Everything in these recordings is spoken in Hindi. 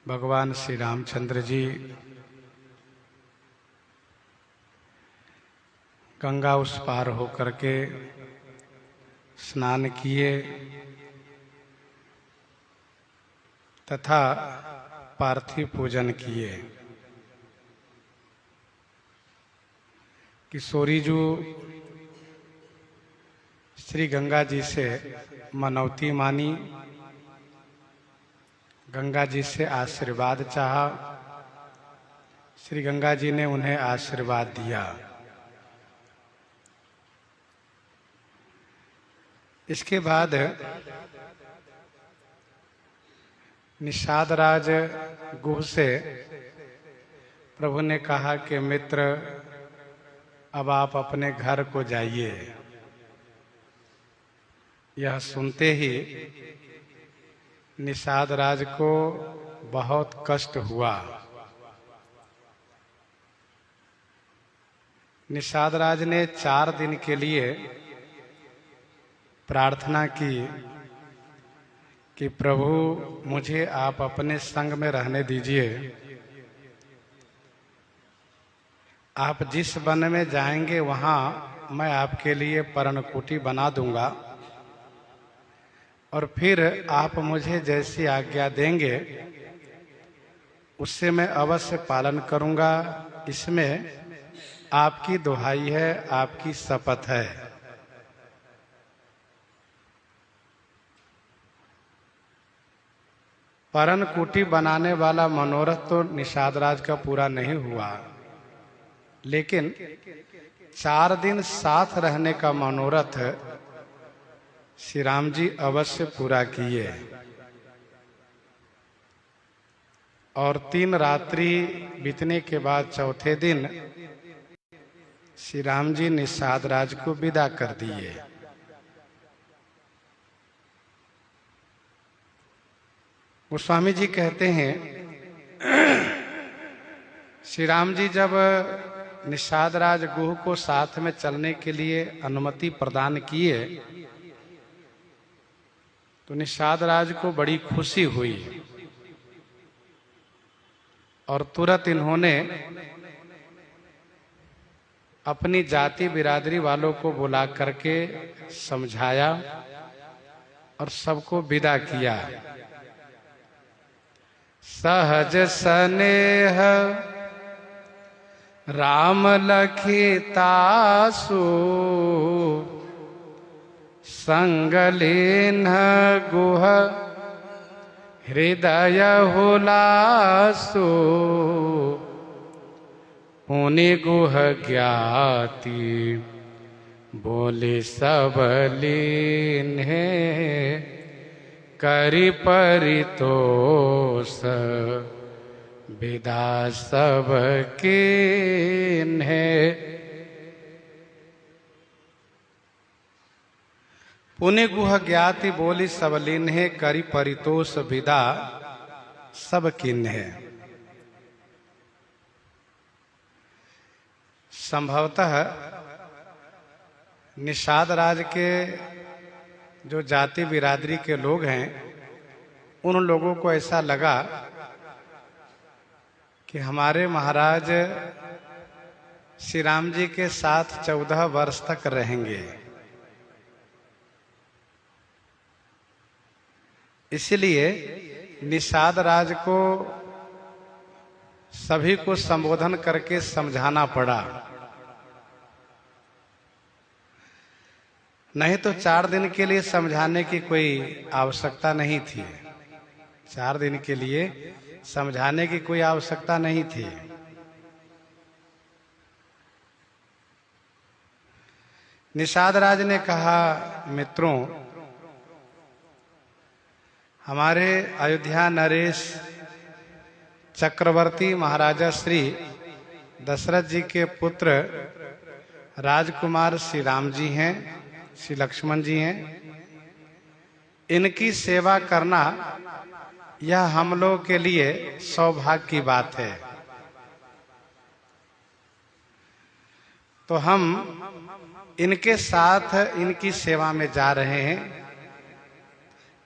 भगवान श्री रामचंद्र जी गंगा उस पार होकर के स्नान किए तथा पार्थिव पूजन किए। किशोरी जी श्री गंगा जी से मनौती मानी, गंगा जी से आशीर्वाद चाहा। श्री गंगा जी ने उन्हें आशीर्वाद दिया। इसके बाद निषाद राज गुह से प्रभु ने कहा कि मित्र, अब आप अपने घर को जाइए। यह सुनते ही निषाद राज को बहुत कष्ट हुआ। निषाद राज ने 4 दिन के लिए प्रार्थना की कि प्रभु मुझे आप अपने संग में रहने दीजिए। आप जिस वन में जाएंगे वहां मैं आपके लिए पर्णकुटी बना दूंगा और फिर आप मुझे जैसी आज्ञा देंगे उससे मैं अवश्य पालन करूंगा। इसमें आपकी दुहाई है, आपकी शपथ है। पर्णकुटी बनाने वाला मनोरथ तो निषाद राज का पूरा नहीं हुआ, लेकिन 4 दिन साथ रहने का मनोरथ श्री राम जी अवश्य पूरा किए। और 3 रात्रि बीतने के बाद चौथे दिन श्री राम जी निषाद राज को विदा कर दिए। गोस्वामी जी कहते हैं, श्री राम जी जब निषाद राज गुह को साथ में चलने के लिए अनुमति प्रदान किए तो निषाद राज को बड़ी खुशी हुई और तुरंत इन्होंने अपनी जाति बिरादरी वालों को बुला करके समझाया और सबको विदा किया। सहज स्नेह राम लखितासु संग लीन्ह गुह हृदय हुलासु पुनि गुह ज्ञाति बोले सब लीन्हे करि परितोष विदा सब कीन्हे। पुनि गुह ज्ञाति बोली सब लीन्हे करि परितोष विदा सब कीन्हे। संभवतः निषाद राज के जो जाति बिरादरी के लोग हैं उन लोगों को ऐसा लगा कि हमारे महाराज श्री राम जी के साथ 14 वर्ष तक रहेंगे, इसलिए निषाद राज को सभी को संबोधन करके समझाना पड़ा। नहीं तो 4 दिन के लिए समझाने की कोई आवश्यकता नहीं थी। 4 दिन के लिए समझाने की कोई आवश्यकता नहीं थी। निषाद राज ने कहा, मित्रों, हमारे अयोध्या नरेश चक्रवर्ती महाराजा श्री दशरथ जी के पुत्र राजकुमार श्री राम जी हैं, श्री लक्ष्मण जी हैं। इनकी सेवा करना यह हम लोग के लिए सौभाग्य की बात है। तो हम इनके साथ इनकी सेवा में जा रहे हैं।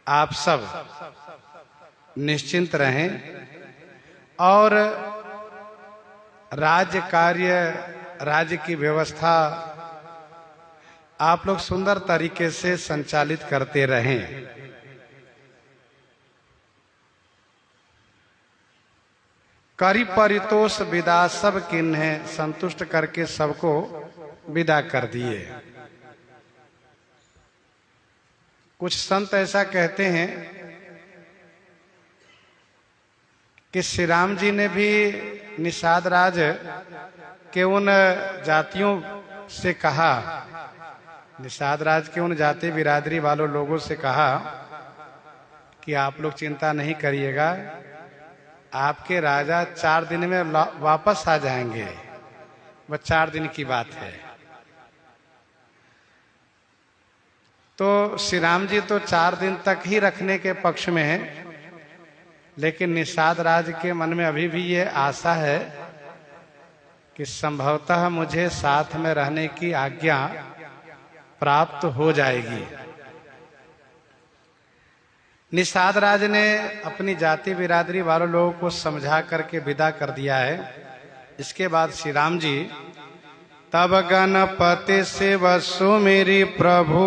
आप सब निश्चिंत रहें, और राज्य कार्य, राज्य की व्यवस्था आप लोग सुंदर तरीके से संचालित करते रहें। करी परितोष विदा सब किन्हे, संतुष्ट करके सबको विदा कर दिए। कुछ संत ऐसा कहते हैं कि श्री राम जी ने भी निषाद राज के उन जातियों से कहा, निषाद राज के उन जाति बिरादरी वालों लोगों से कहा कि आप लोग चिंता नहीं करिएगा, आपके राजा 4 दिन में वापस आ जाएंगे, वह 4 दिन की बात है। तो श्री राम जी तो 4 दिन तक ही रखने के पक्ष में हैं, लेकिन निषाद राज के मन में अभी भी ये आशा है कि संभवतः मुझे साथ में रहने की आज्ञा प्राप्त हो जाएगी। निषाद राज ने अपनी जाति बिरादरी वालों लोगों को समझा करके विदा कर दिया है। इसके बाद श्री राम जी तब गणपति शिव सुमिरि प्रभु,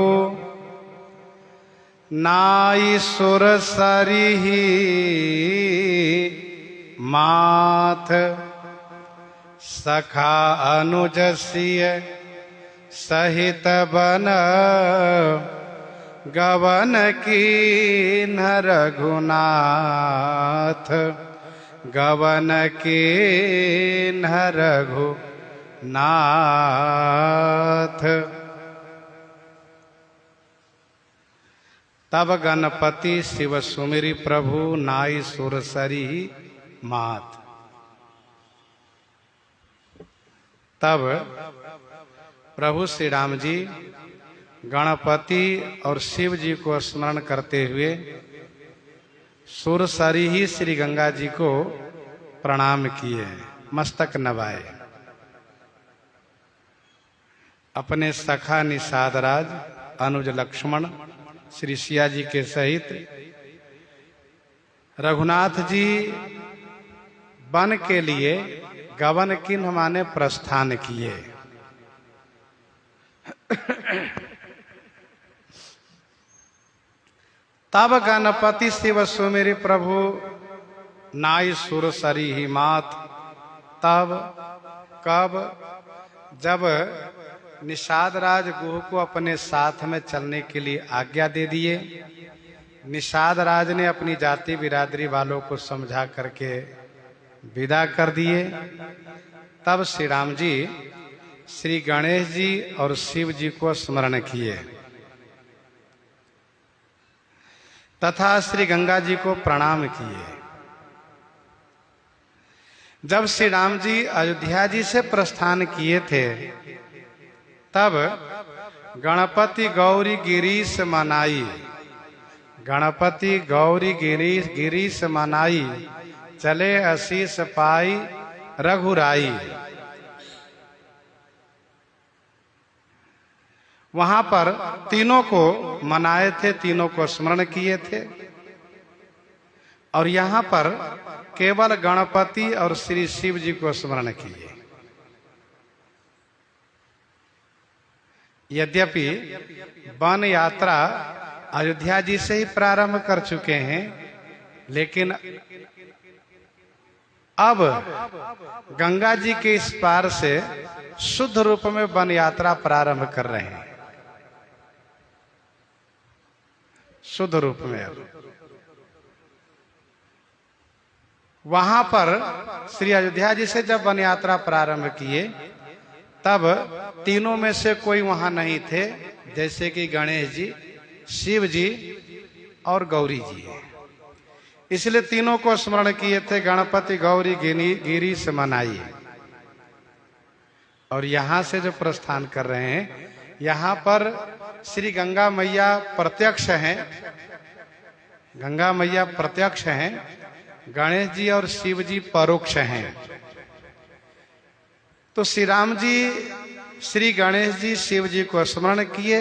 नाई सुर सरिहि माथ, सखा अनुज सिय सहित बन, गवन की रघुनाथ, गवन की रघुनाथ। तब गणपति शिव सुमिरि प्रभु, नाई सुर सरी मात। तब प्रभु श्री राम जी गणपति और शिव जी को स्मरण करते हुए सुरसरी ही श्री गंगा जी को प्रणाम किए, मस्तक नवाए। अपने सखा निषाद राज, अनुज लक्ष्मण श्री सिया जी के सहित रघुनाथ जी वन के लिए गवन किन्ह माने प्रस्थान किए। तब गणपति शिव सुमिरि प्रभु, नाई सुर सरी ही मात। तब कब, जब निषाद राज गुह को अपने साथ में चलने के लिए आज्ञा दे दिए, निषाद राज ने अपनी जाति बिरादरी वालों को समझा करके विदा कर दिए। तब श्री राम जी श्री गणेश जी और शिव जी को स्मरण किए तथा श्री गंगा जी को प्रणाम किए। जब श्री राम जी अयोध्या जी से प्रस्थान किए थे, तब गणपति गौरी गिरीश मनाई, गणपति गौरी गिरीश मनाई, चले आशीष पाई रघुराई। वहां पर तीनों को मनाए थे, तीनों को स्मरण किए थे। और यहां पर केवल गणपति और श्री शिव जी को स्मरण किए। यद्यपि वन यात्रा अयोध्या जी से ही प्रारंभ कर चुके हैं, लेकिन अब गंगा जी के इस पार से शुद्ध रूप में वन यात्रा प्रारंभ कर रहे हैं, शुद्ध रूप में। अब वहां पर श्री अयोध्या जी से जब वन यात्रा प्रारंभ किए, तब तीनों में से कोई वहां नहीं थे, जैसे कि गणेश जी, शिव जी और गौरी जी। इसलिए तीनों को स्मरण किए थे, गणपति गौरी गिरीश मनाई। और यहां से जो प्रस्थान कर रहे हैं, यहां पर श्री गंगा मैया प्रत्यक्ष हैं, गंगा मैया प्रत्यक्ष हैं, गणेश जी और शिव जी परोक्ष हैं। तो श्री राम जी श्री गणेश जी शिव जी को स्मरण किए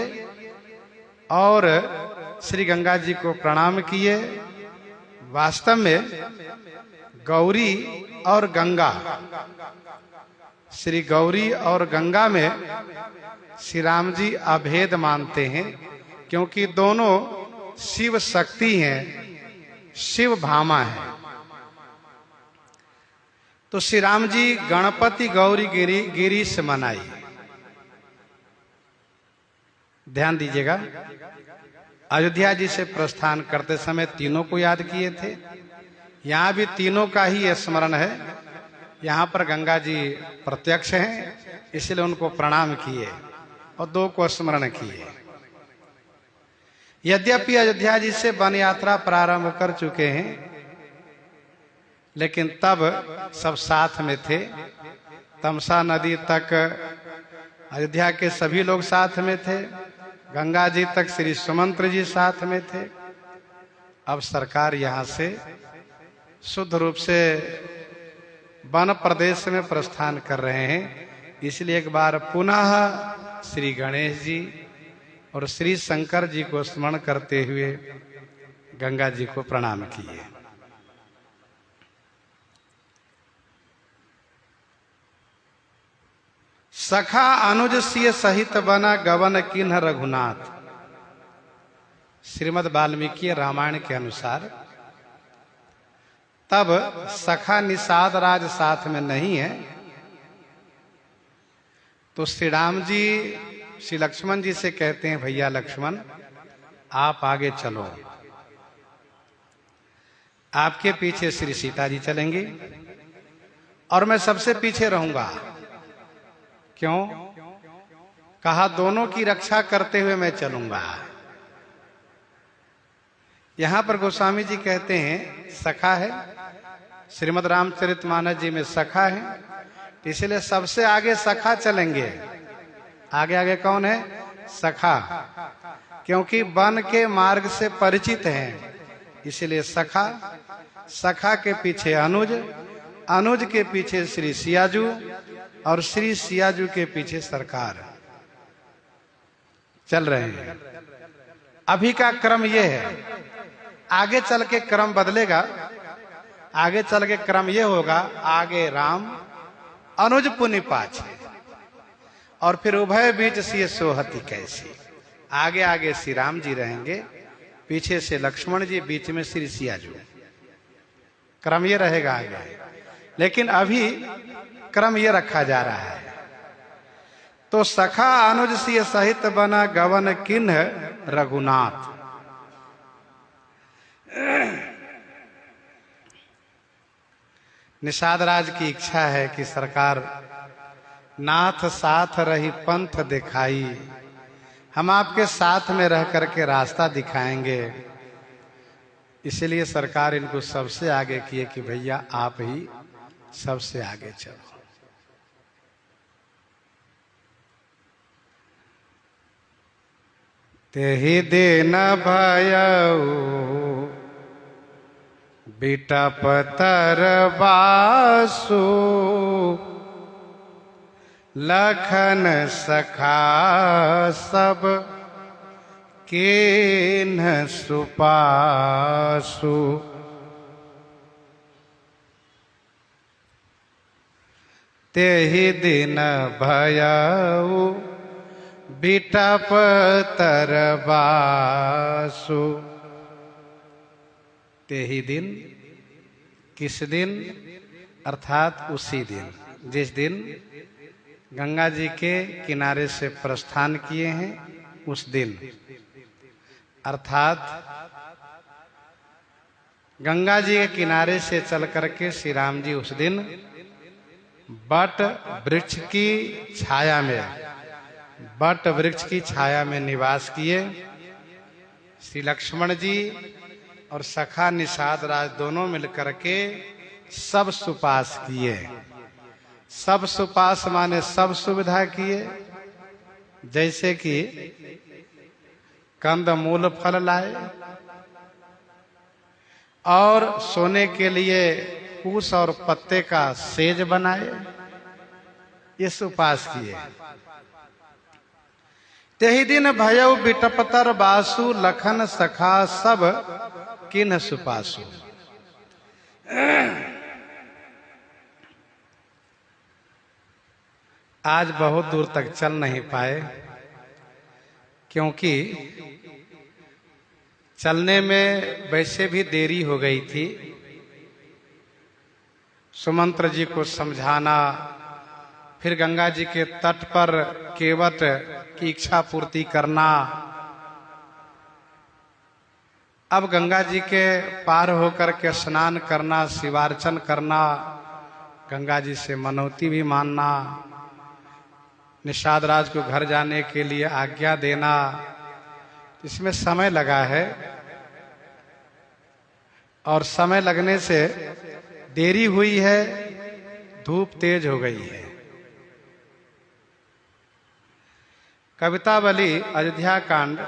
और श्री गंगा जी को प्रणाम किए, वास्तव में गौरी और गंगा, श्री गौरी और गंगा में श्री राम जी अभेद मानते हैं, क्योंकि दोनों शिव शक्ति हैं, शिव भामा है। तो श्री राम जी गणपति गौरी गिरीश मनाई। ध्यान दीजिएगा, अयोध्या जी से प्रस्थान करते समय तीनों को याद किए थे। यहाँ भी तीनों का ही स्मरण है। यहाँ पर गंगा जी प्रत्यक्ष हैं, इसलिए उनको प्रणाम किए और दो को स्मरण किए। यद्यपि अयोध्या जी से वन यात्रा प्रारंभ कर चुके हैं, लेकिन तब सब साथ में थे। तमसा नदी तक अयोध्या के सभी लोग साथ में थे, गंगा जी तक श्री सुमंत्र जी साथ में थे। अब सरकार यहाँ से शुद्ध रूप से वन प्रदेश में प्रस्थान कर रहे हैं, इसलिए एक बार पुनः श्री गणेश जी और श्री शंकर जी को स्मरण करते हुए गंगा जी को प्रणाम किए। सखा अनुज सिय सहित बना गवन किन्ह रघुनाथ। श्रीमद् वाल्मीकि रामायण के अनुसार तब सखा निषाद राज साथ में नहीं है, तो श्री राम जी श्री लक्ष्मण जी से कहते हैं, भैया लक्ष्मण आप आगे चलो, आपके पीछे श्री सीता जी चलेंगी और मैं सबसे पीछे रहूंगा। क्यों? कहा दोनों की रक्षा करते हुए मैं चलूंगा। यहां पर गोस्वामी जी कहते हैं सखा है, श्रीमद् रामचरितमानस जी में सखा है, इसलिए सबसे आगे सखा चलेंगे। आगे आगे कौन है? सखा, क्योंकि वन के मार्ग से परिचित हैं, इसलिए सखा। सखा के पीछे अनुज, अनुज के पीछे श्री सियाजू और श्री सियाजू के पीछे सरकार चल रहे हैं। अभी का क्रम यह है, आगे चल के क्रम बदलेगा। आगे चल के क्रम यह होगा, आगे राम अनुज पुनि पाछे, और फिर उभय बीच सिय सोहति कैसी। आगे आगे श्री राम जी रहेंगे, पीछे से लक्ष्मण जी, बीच में श्री सियाजू। क्रम ये रहेगा आगे, लेकिन अभी क्रम ये रखा जा रहा है। तो सखा अनुज सिय सहित बना गवन किन्ह रघुनाथ। निषाद राज की इच्छा है कि सरकार नाथ साथ रही पंथ दिखाई, हम आपके साथ में रह करके रास्ता दिखाएंगे। इसलिए सरकार इनको सबसे आगे किए कि भैया आप ही सबसे आगे चलो। तेहि दिन भयउ बिटप तरबासु, लखन सखा सब किन्ह सुपासु। तेहि दिन भयउ बिटप तरबासु। तेहि दिन, किस दिन? अर्थात उसी दिन जिस दिन गंगा जी के किनारे से प्रस्थान किए हैं, उस दिन। अर्थात गंगा जी के किनारे से चल करके श्री राम जी उस दिन बट वृक्ष की छाया में, बट वृक्ष की छाया में निवास किए। श्री लक्ष्मण जी और सखा निषाद राज दोनों मिलकर के सब सुपास किए। सब सुपास माने सब सुविधा किए, जैसे कि कंद मूल फल लाए और सोने के लिए कूस और पत्ते का सेज बनाए, ये सुपास किए। तेहि दिन भयउ बिटपतर बासु, लखन सखा सब किन्ह सुपासु। आज बहुत दूर तक चल नहीं पाए, क्योंकि चलने में वैसे भी देरी हो गई थी। सुमंत्र जी को समझाना, फिर गंगा जी के तट पर केवट की इच्छा पूर्ति करना, अब गंगा जी के पार होकर के स्नान करना, शिवार्चन करना, गंगा जी से मनौती भी मानना, निषाद राज को घर जाने के लिए आज्ञा देना, इसमें समय लगा है। और समय लगने से देरी हुई है, धूप तेज हो गई है। कवितावली अयोध्या कांड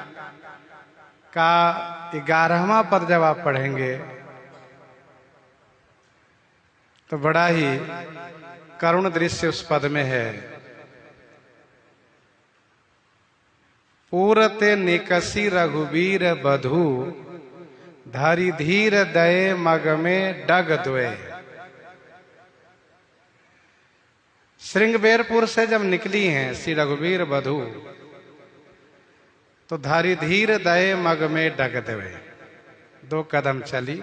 का 11वां पद जब आप पढ़ेंगे तो बड़ा ही करुण दृश्य उस पद में है। पूरते निकसी रघुवीर बधू, धरि धीर दये मग में डग द्वे। श्रृंगबेरपुर से जब निकली हैं श्री रघुवीर बधू, तो धरि धीर दये मग में डग द्वे, 2 कदम चली,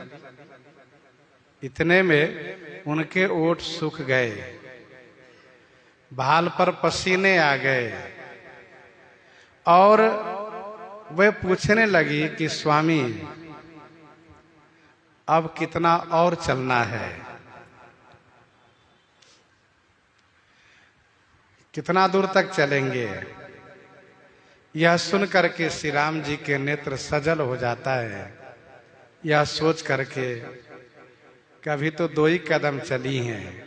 इतने में उनके ओठ सूख गए, भाल पर पसीने आ गए, और वे पूछने लगी कि स्वामी अब कितना और चलना है, कितना दूर तक चलेंगे। यह सुन करके श्री राम जी के नेत्र सजल हो जाता है, यह सोच करके कि अभी तो 2 ही कदम चली हैं,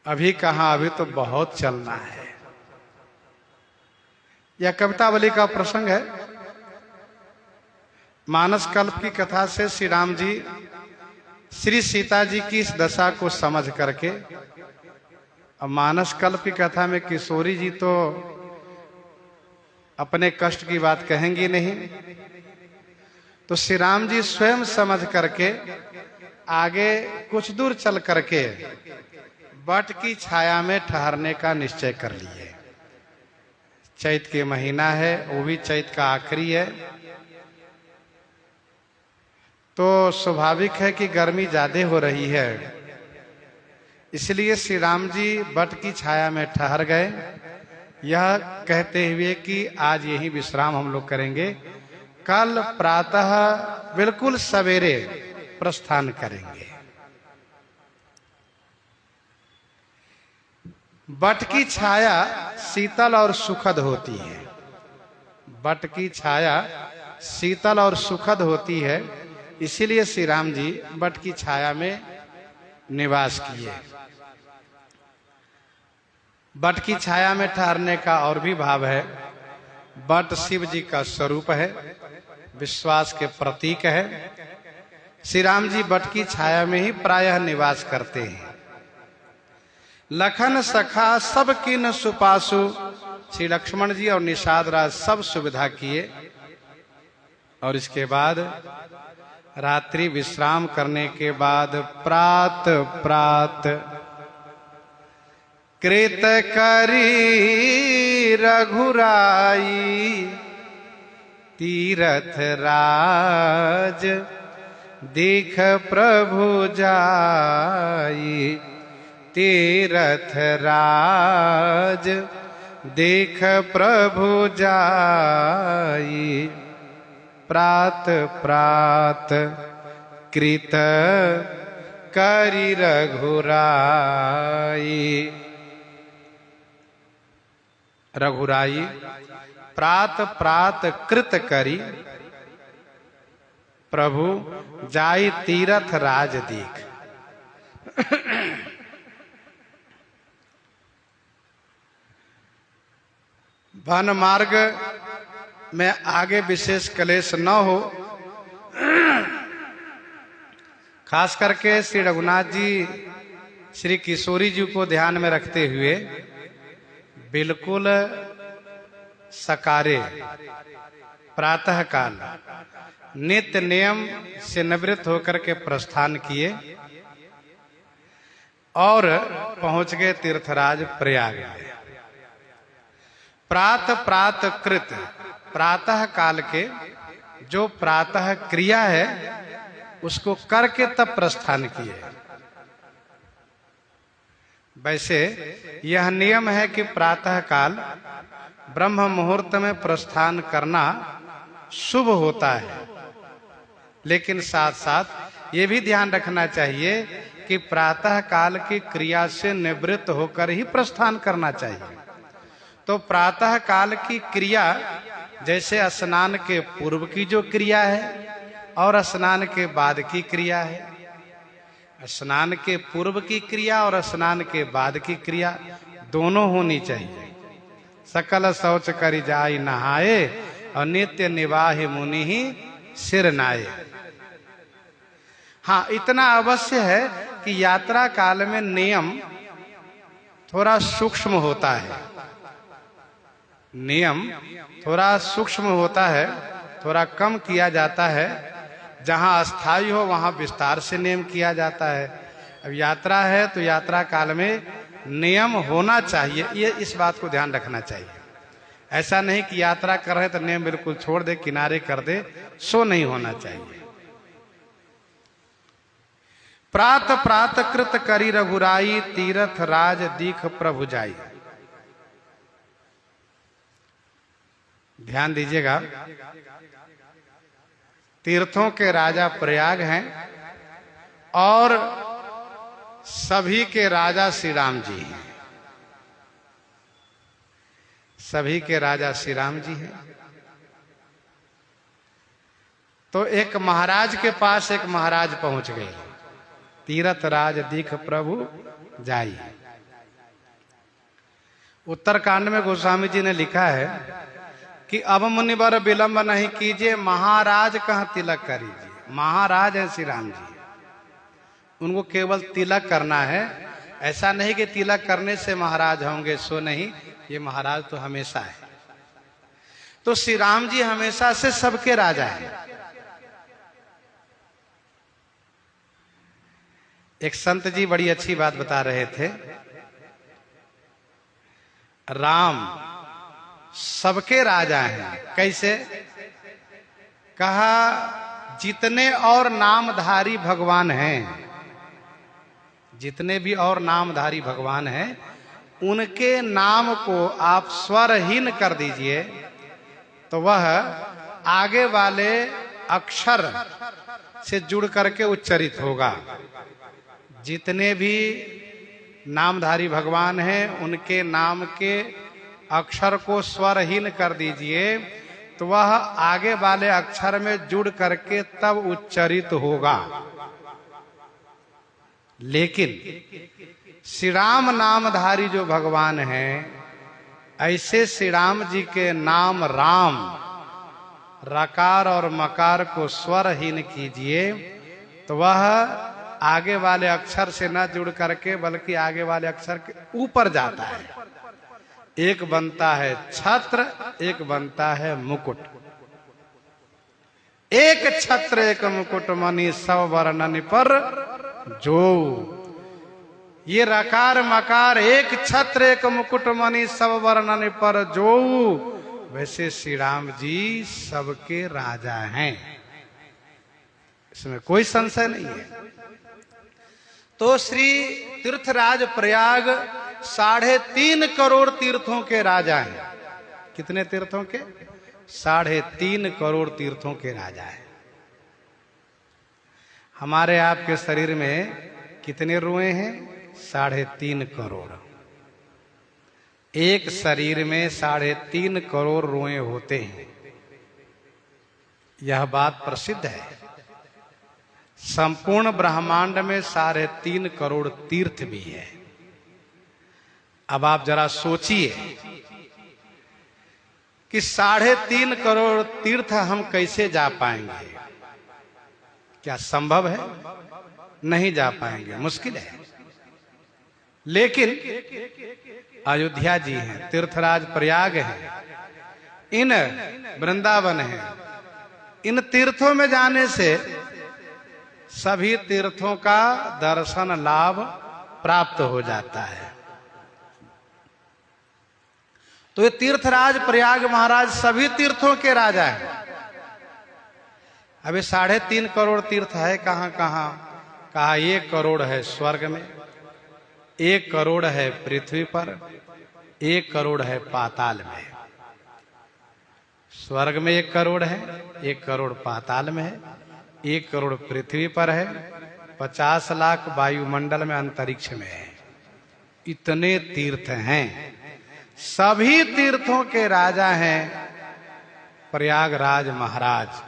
अभी कहाँ, अभी तो बहुत चलना है। यह कवितावली का प्रसंग है। मानस कल्प की कथा से श्री राम जी श्री सीता जी की इस दशा को समझ करके, अब मानस कल्प की कथा में किशोरी जी तो अपने कष्ट की बात कहेंगी नहीं, तो श्री राम जी स्वयं समझ करके आगे कुछ दूर चल करके वट की छाया में ठहरने का निश्चय कर लिए। चैत के महीना है, वो भी चैत का आखिरी है, तो स्वाभाविक है कि गर्मी ज्यादा हो रही है, इसलिए श्री राम जी वट की छाया में ठहर गए, यह कहते हुए कि आज यही विश्राम हम लोग करेंगे, कल प्रातः बिल्कुल सवेरे प्रस्थान करेंगे। वट की छाया शीतल और सुखद होती है, वट की छाया शीतल और सुखद होती है, इसीलिए श्री राम जी वट की छाया में निवास किए। वट की छाया में ठहरने का और भी भाव है। वट शिव जी का स्वरूप है, विश्वास के प्रतीक है। श्री राम जी वट की छाया में ही प्रायः निवास करते हैं। लखन सखा सब किन सुपासु, श्री लक्ष्मण जी और निषाद राज सब सुविधा किए, और इसके बाद रात्रि विश्राम करने के बाद प्रात प्रात कृत करी रघुराई, तीरथ राज देख प्रभु जाई, तीरथ राज देख प्रभु जाई, प्रात प्रात कृत करी रघुराई। रघुराई प्रात प्रात कृत करी, प्रभु जाई तीरथ राज देख। वन मार्ग में आगे विशेष क्लेश न हो, खास करके श्री रघुनाथ जी श्री किशोरी जी को ध्यान में रखते हुए बिल्कुल सकारे प्रातः काल नित्य नियम से निवृत्त होकर के प्रस्थान किए और पहुंच गए तीर्थराज प्रयाग में। प्रात कृत, प्रातः काल के जो प्रातः क्रिया है उसको करके तब प्रस्थान किए। वैसे यह नियम है कि प्रातः काल ब्रह्म मुहूर्त में प्रस्थान करना शुभ होता है, लेकिन साथ साथ ये भी ध्यान रखना चाहिए कि प्रातः काल की क्रिया से निवृत्त होकर ही प्रस्थान करना चाहिए। तो प्रातः काल की क्रिया जैसे स्नान के पूर्व की जो क्रिया है और स्नान के बाद की क्रिया है, स्नान के पूर्व की क्रिया और स्नान के बाद की क्रिया दोनों होनी चाहिए। सकल शौच करि जाय नहाए और नित्य निवाहि मुनि ही सिर नाये। हाँ, इतना अवश्य है कि यात्रा काल में नियम थोड़ा सूक्ष्म होता है, नियम थोड़ा सूक्ष्म होता है, थोड़ा कम किया जाता है। जहां अस्थायी हो वहां विस्तार से नियम किया जाता है। अब यात्रा है तो यात्रा काल में नियम होना चाहिए, ये इस बात को ध्यान रखना चाहिए। ऐसा नहीं कि यात्रा कर रहे तो नियम बिल्कुल छोड़ दे, किनारे कर दे, सो नहीं होना चाहिए। प्रात कृत करी रघुराई, तीर्थ राज दीख प्रभु जाई। ध्यान दीजिएगा, तीर्थों के राजा प्रयाग हैं और सभी के राजा श्री राम जी हैं। सभी के राजा श्री राम जी हैं। तो एक महाराज के पास एक महाराज पहुंच गए, तीर्थ राज दीख प्रभु जाई। उत्तरकांड में गोस्वामी जी ने लिखा है कि अब मुनिवर विलंब नहीं कीजिए, महाराज कहाँ तिलक करीजिए। महाराज है श्री राम जी, उनको केवल तिलक करना है। ऐसा नहीं कि तिलक करने से महाराज होंगे, सो नहीं, ये महाराज तो हमेशा है। तो श्री राम जी हमेशा से सबके राजा हैं। एक संत जी बड़ी अच्छी बात बता रहे थे, राम सबके राजा हैं। कैसे? कहा, जितने और नामधारी भगवान हैं, जितने भी और नामधारी भगवान हैं, उनके नाम को आप स्वरहीन कर दीजिए तो वह आगे वाले अक्षर से जुड़ करके उच्चरित होगा। जितने भी नामधारी भगवान हैं उनके नाम के अक्षर को स्वरहीन कर दीजिए तो वह आगे वाले अक्षर में जुड़ करके तब उच्चरित होगा। लेकिन श्री राम नामधारी जो भगवान हैं, ऐसे श्री राम जी के नाम राम, रकार और मकार को स्वरहीन कीजिए तो वह आगे वाले अक्षर से न जुड़ करके बल्कि आगे वाले अक्षर के ऊपर जाता है। एक बनता है छत्र, एक बनता है मुकुट। एक छत्र एक मुकुट मणि सब वर्णन पर जो। ये रकार मकार एक छत्र एक मुकुट मणि सब वर्णन पर जो। वैसे श्री राम जी सबके राजा हैं, इसमें कोई संशय नहीं है। तो श्री तीर्थराज प्रयाग 3.5 करोड़ तीर्थों के राजा हैं। कितने तीर्थों के? 3.5 करोड़ तीर्थों के राजा हैं। हमारे आपके शरीर में कितने रुएं हैं? 3.5 करोड़। एक शरीर में 3.5 करोड़ रुएं होते हैं, यह बात प्रसिद्ध है। संपूर्ण ब्रह्मांड में 3.5 करोड़ तीर्थ भी है। अब आप जरा सोचिए कि 3.5 करोड़ तीर्थ हम कैसे जा पाएंगे? क्या संभव है? नहीं जा पाएंगे, मुश्किल है। लेकिन अयोध्या जी हैं, तीर्थराज प्रयाग हैं, इन वृंदावन है, इन तीर्थों में जाने से सभी तीर्थों का दर्शन लाभ प्राप्त हो जाता है। तो ये तीर्थराज प्रयाग महाराज सभी तीर्थों के राजा हैं। अभी 3.5 करोड़ तीर्थ है कहां कहां? कहा 1 करोड़ है स्वर्ग में, 1 करोड़ है पृथ्वी पर, 1 करोड़ है पाताल में। स्वर्ग में 1 करोड़ है, 1 करोड़ पाताल में है, 1 करोड़ पृथ्वी पर है, 50 लाख वायुमंडल में अंतरिक्ष में है। इतने तीर्थ हैं। सभी तीर्थों के राजा हैं प्रयागराज महाराज।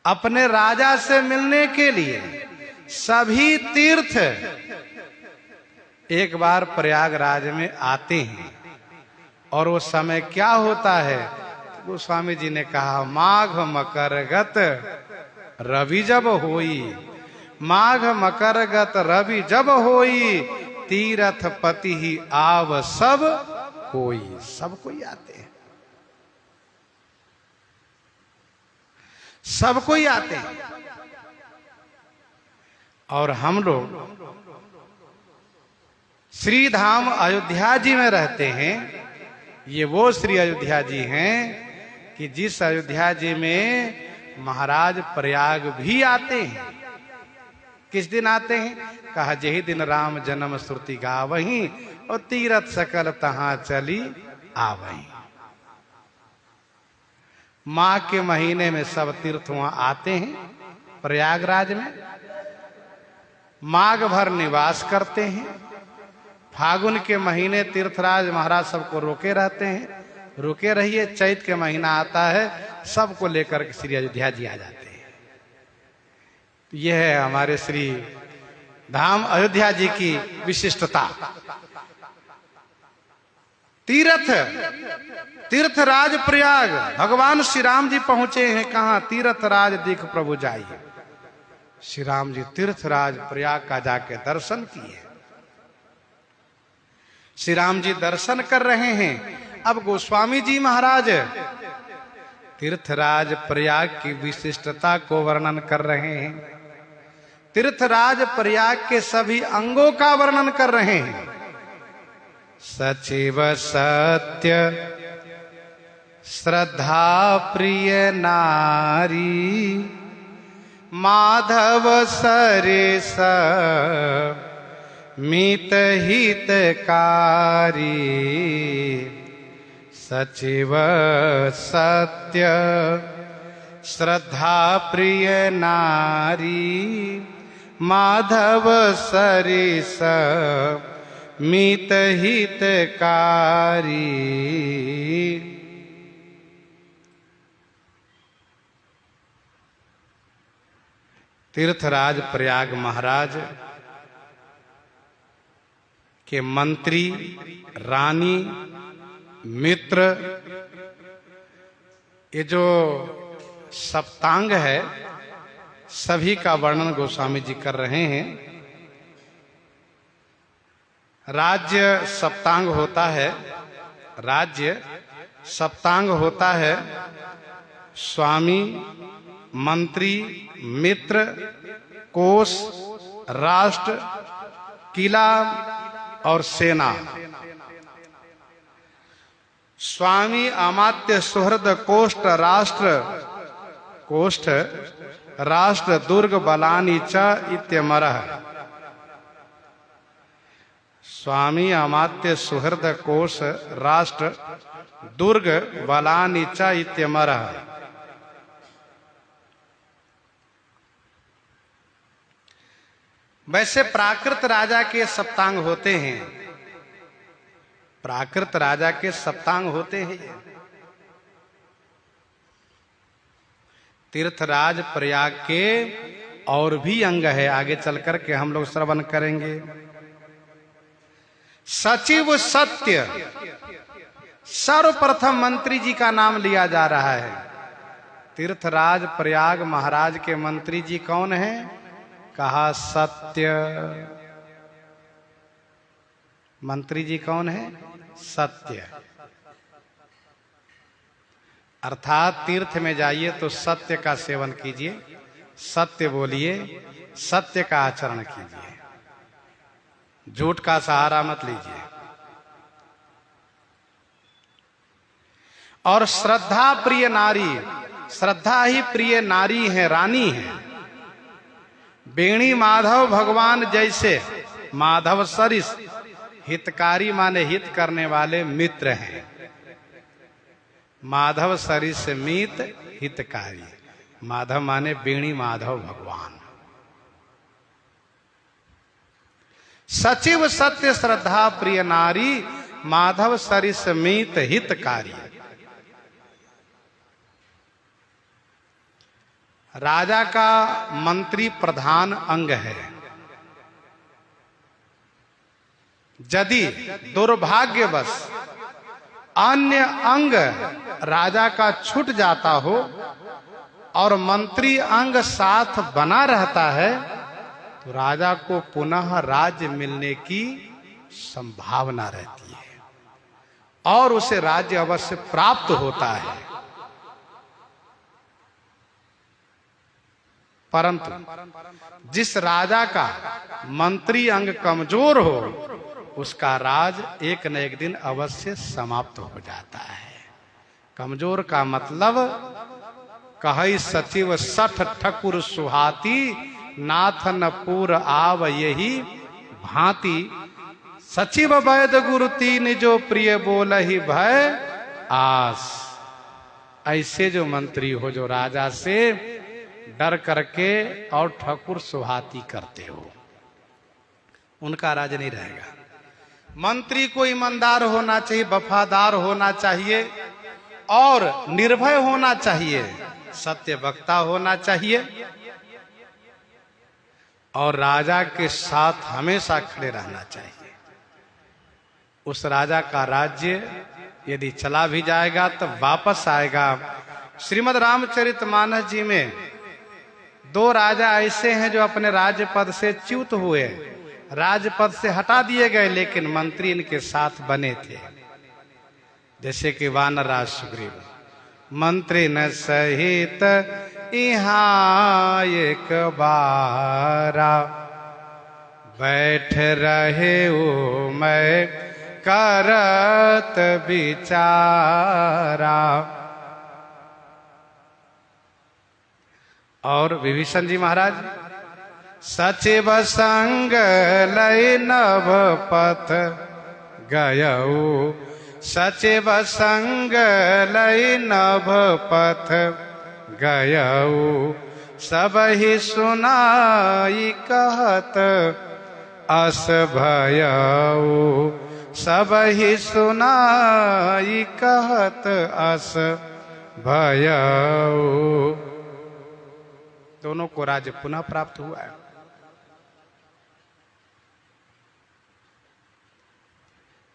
अपने राजा से मिलने के लिए सभी तीर्थ एक बार प्रयागराज में आते हैं। और वो समय क्या होता है? गोस्वामी जी ने कहा माघ मकरगत रवि जब होई, माघ मकरगत रवि जब होई, तीर्थ पति ही आव सब कोई। सब कोई आते हैं, सब कोई आते हैं। और हम लोग श्री धाम अयोध्या जी में रहते हैं। ये वो श्री अयोध्या जी हैं कि जिस अयोध्या जी में महाराज प्रयाग भी आते हैं। किस दिन आते हैं? कहा जही दिन राम जन्म श्रुति गावहीं, और तीरथ सकल तहां चली आवहीं। माघ के महीने में सब तीर्थ वहां आते हैं प्रयागराज में, माघ भर निवास करते हैं। फागुन के महीने तीर्थराज महाराज सबको रोके रहते हैं, रुके रहिए। चैत के महीना आता है, सबको लेकर के श्री अयोध्या जी आ जाते हैं। यह है हमारे श्री धाम अयोध्या जी की विशिष्टता। तीर्थराज प्रयाग भगवान श्री राम जी पहुंचे हैं। कहां? तीर्थराज देख प्रभु जाइए। श्री राम जी तीर्थराज प्रयाग का जाके दर्शन किए। श्री राम जी दर्शन कर रहे हैं। अब गोस्वामी जी महाराज तीर्थराज प्रयाग की विशिष्टता को वर्णन कर रहे हैं। तीर्थराज प्रयाग के सभी अंगों का वर्णन कर रहे हैं। सचिव सत्य श्रद्धा प्रिय नारी, माधव सरेस मित हितकारी। सचिव सत्य श्रद्धा प्रिय नारी, माधव सरिस मित हितकारी। तीर्थराज प्रयाग महाराज के मंत्री, रानी, मित्र, ये जो सप्तांग है सभी का वर्णन गोस्वामी जी कर रहे हैं। राज्य सप्तांग होता है, राज्य सप्तांग होता है स्वामी, मंत्री, मित्र, कोष, राष्ट्र, किला और सेना। स्वामी, अमात्य, सुहृद, कोष्ठ, राष्ट्र, कोष्ठ, राष्ट्र, दुर्ग, बलानी च इत्यमरः। स्वामी, अमात्य, सुहृद, कोष, राष्ट्र, दुर्ग, बलानी च इत्यमरः। वैसे प्राकृत राजा के सप्तांग होते हैं, प्राकृत राजा के सप्तांग होते हैं। तीर्थराज प्रयाग के और भी अंग है, आगे चल करके हम लोग श्रवण करेंगे। सचिव सत्य, सर्वप्रथम मंत्री जी का नाम लिया जा रहा है। तीर्थराज प्रयाग महाराज के मंत्री जी कौन हैं? कहा सत्य। मंत्री जी कौन है? सत्य। अर्थात तीर्थ में जाइए तो सत्य का सेवन कीजिए, सत्य बोलिए, सत्य का आचरण कीजिए, झूठ का सहारा मत लीजिए। और श्रद्धा प्रिय नारी, श्रद्धा ही प्रिय नारी है, रानी है। बेणी माधव भगवान जैसे, माधव सरिस, हितकारी माने हित करने वाले मित्र हैं। माधव सरिस मित हितकारी, माधव माने बेणी माधव भगवान। सचिव सत्य श्रद्धा प्रिय नारी, माधव सरिस मित हितकारी। राजा का मंत्री प्रधान अंग है। यदि दुर्भाग्यवश अन्य अंग राजा का छूट जाता हो और मंत्री अंग साथ बना रहता है तो राजा को पुनः राज्य मिलने की संभावना रहती है और उसे राज्य अवश्य प्राप्त होता है। परंतु जिस राजा का मंत्री अंग कमजोर हो उसका राज एक न एक दिन अवश्य समाप्त हो जाता है। कमजोर का मतलब कहई सचिव सठ ठकुर सुहाती, नाथन पुर आव यही भांति। सचिव वैद गुरु तीन जो प्रिय बोलहि भय आस। ऐसे जो मंत्री हो जो राजा से डर करके और ठकुर सुहाती करते हो, उनका राज नहीं रहेगा। मंत्री को ईमानदार होना चाहिए, वफादार होना चाहिए और निर्भय होना चाहिए, सत्य वक्ता होना चाहिए और राजा के साथ हमेशा खड़े रहना चाहिए। उस राजा का राज्य यदि चला भी जाएगा तो वापस आएगा। श्रीमद् रामचरितमानस जी में दो राजा ऐसे हैं जो अपने राज्य पद से च्युत हुए, राजपद से हटा दिए गए, लेकिन मंत्री इनके साथ बने थे। जैसे कि वानरराज सुग्रीव, मंत्री न सहित यहाँ एक बारा, बैठ रहे ओ मैं करत विचारा। और विभीषण जी महाराज, सचिव संग लय नभ पथ गयऊ, सचिव संग लय नभ पथ गयऊ, सब ही सुनाई कहत अस भयऊ, सब ही सुनाई कहत अस भयऊ। दोनों को राज्य पुनः प्राप्त हुआ है।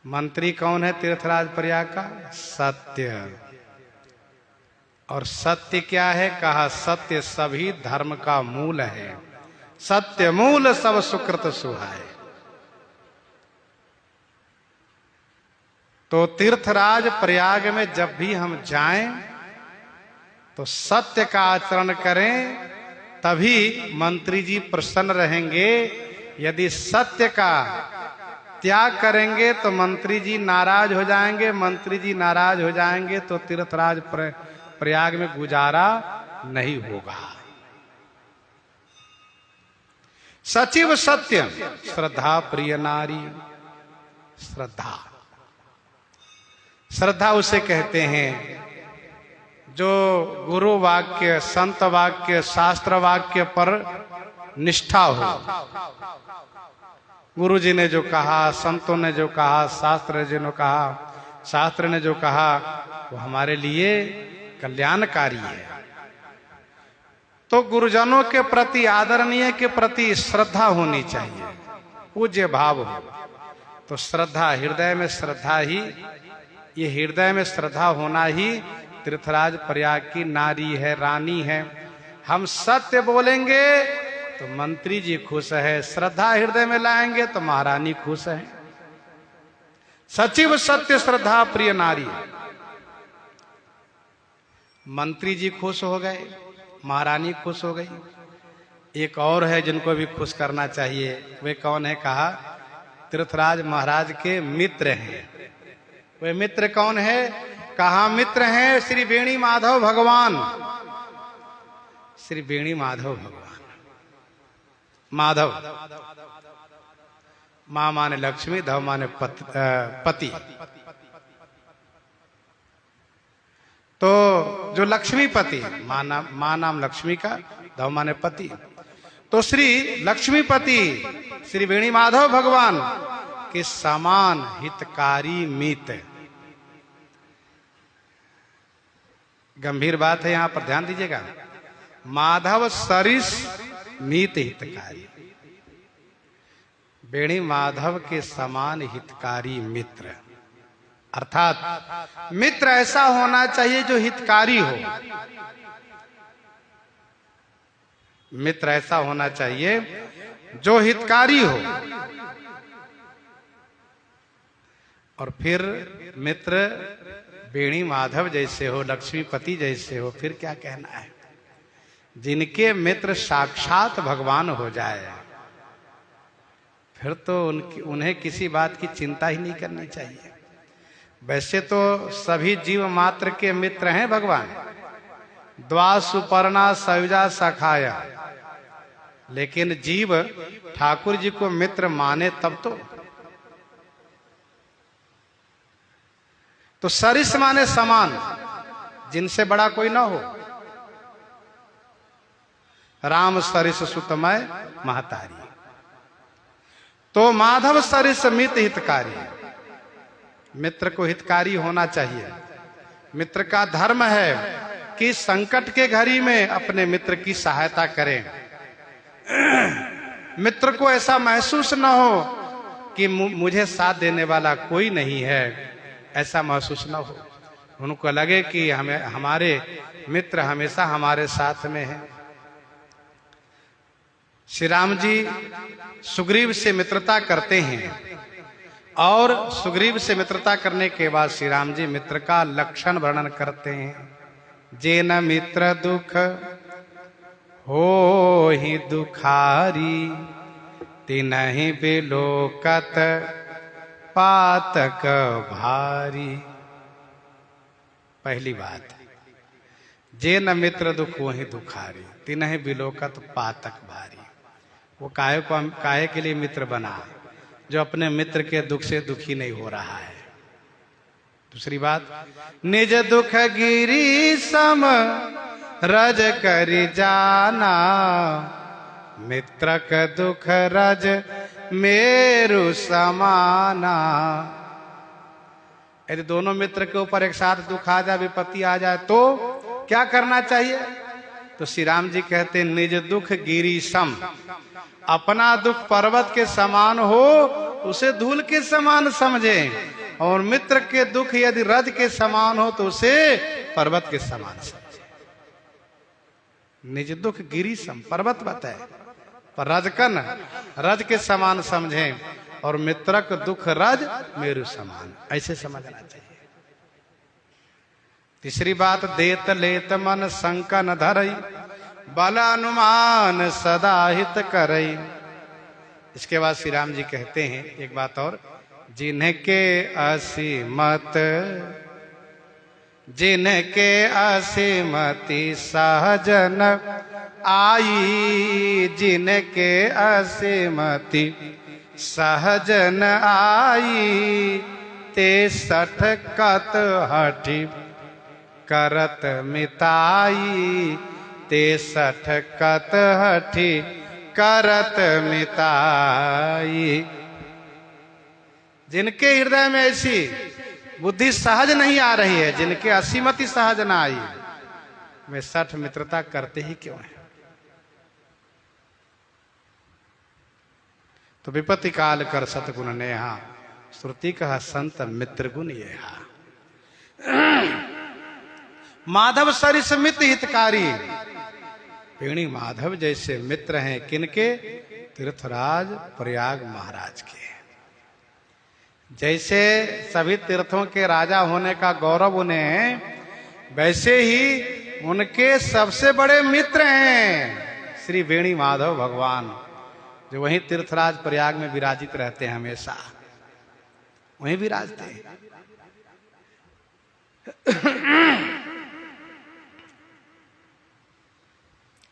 मंत्री कौन है तीर्थराज प्रयाग का? सत्य। और सत्य क्या है? कहा सत्य सभी धर्म का मूल है, सत्य मूल सब सुकृत सुहाय। तो तीर्थराज प्रयाग में जब भी हम जाएं तो सत्य का आचरण करें, तभी मंत्री जी प्रसन्न रहेंगे। यदि सत्य का त्याग करेंगे तो मंत्री जी नाराज हो जाएंगे, मंत्री जी नाराज हो जाएंगे तो तीर्थराज प्रयाग में गुजारा नहीं होगा। सचिव सत्य श्रद्धा प्रिय नारी। श्रद्धा, श्रद्धा उसे कहते हैं जो गुरु वाक्य, संत वाक्य, शास्त्र वाक्य पर निष्ठा हो। गुरु जी ने जो कहा, संतों ने जो कहा, शास्त्र जी ने कहा, शास्त्र ने जो कहा, वो हमारे लिए कल्याणकारी है। तो गुरुजनों के प्रति, आदरणीय के प्रति श्रद्धा होनी चाहिए, पूज्य भाव हो। तो श्रद्धा, हृदय में श्रद्धा ही, ये हृदय में श्रद्धा होना ही तीर्थराज प्रयाग की नारी है, रानी है। हम सत्य बोलेंगे तो मंत्री जी खुश है, श्रद्धा हृदय में लाएंगे तो महारानी खुश है। सचिव सत्य श्रद्धा प्रिय नारी। मंत्री जी खुश हो गए, महारानी खुश हो गई। एक और है जिनको भी खुश करना चाहिए, वे कौन है? कहा तीर्थराज महाराज के मित्र हैं। वे मित्र कौन है? कहा मित्र हैं श्री वेणी माधव भगवान। श्री वेणी माधव भगवान। माधव मां माने लक्ष्मी, धव माने पति। तो जो लक्ष्मीपति, मां नाम लक्ष्मी का, धव माने पति। तो श्री लक्ष्मीपति श्री वेणी माधव भगवान के समान हितकारी मित्र। गंभीर बात है, यहां पर ध्यान दीजिएगा। माधव सरिस मीत हितकारी, वेणी माधव के समान हितकारी मित्र। अर्थात मित्र ऐसा होना चाहिए जो हितकारी हो। मित्र ऐसा होना चाहिए जो हितकारी हो। और फिर मित्र वेणी माधव जैसे हो, लक्ष्मीपति जैसे हो, फिर क्या कहना है। जिनके मित्र साक्षात भगवान हो जाए, फिर तो उन्हें किसी बात की चिंता ही नहीं करनी चाहिए। वैसे तो सभी जीव मात्र के मित्र हैं भगवान, द्वा सुपर्णा सयुजा सखाया, लेकिन जीव ठाकुर जी को मित्र माने तब तो सरिस माने समान, जिनसे बड़ा कोई ना हो। राम सरिस सुतमय महतारी। तो माधव सरिस मित हितकारी। मित्र को हितकारी होना चाहिए। मित्र का धर्म है कि संकट के घड़ी में अपने मित्र की सहायता करें। मित्र को ऐसा महसूस न हो कि मुझे साथ देने वाला कोई नहीं है, ऐसा महसूस न हो। उनको लगे कि हमारे मित्र हमेशा हमारे साथ में हैं। श्री राम जी सुग्रीव से मित्रता करते हैं, और सुग्रीव से मित्रता करने के बाद श्री राम जी मित्र का लक्षण वर्णन करते हैं। जेन मित्र दुख हो ही दुखारी, तिनहि बिलोकत पातक भारी। पहली बात, जेन मित्र दुख हो ही दुखारी, तिनहि बिलोकत पातक भारी। वो काहे के लिए मित्र बना? जो अपने मित्र के दुख से दुखी नहीं हो रहा है। दूसरी बात, निज दुख गिरी सम रज करि जाना, मित्र का दुख रज मेरु समाना। यदि दोनों मित्र के ऊपर एक साथ दुख आ जाए, विपत्ति आ जाए, तो क्या करना चाहिए? तो श्री राम जी कहते हैं निज दुख गिरी सम। अपना दुख पर्वत के समान हो, उसे धूल के समान समझें, और मित्र के दुख यदि रज के समान हो तो उसे पर्वत के समान समझें। निज दुख गिरी सम, पर्वत बताए, पर रजकन रज के समान समझें, और मित्रक दुख रज मेरु समान, ऐसे समझना चाहिए। तीसरी बात, देत लेत मन संकन धरई, बल अनुमान सदा हित करई। इसके बाद श्री राम जी कहते हैं एक बात और, जिनके असीमत, जिनके असीमति सहजन आई, जिनके असीमति सहजन आई, ते सठ कत हठी करत मिताई, ते सठ कत हठी करत मिताई। जिनके हृदय में ऐसी बुद्धि सहज नहीं आ रही है, जिनके असीमति सहज ना आई, वे सठ मित्रता करते ही क्यों है? तो विपत्ति काल कर सतगुण नेहा, श्रुति कहा संत मित्र गुण येहा। माधव सरिस मित हितकारी। वेणी माधव जैसे मित्र हैं किनके? तीर्थराज प्रयाग महाराज के। जैसे सभी तीर्थों के राजा होने का गौरव उन्हें, वैसे ही उनके सबसे बड़े मित्र हैं श्री वेणी माधव भगवान, जो वहीं तीर्थराज प्रयाग में विराजित रहते हैं, हमेशा वहीं विराजते हैं।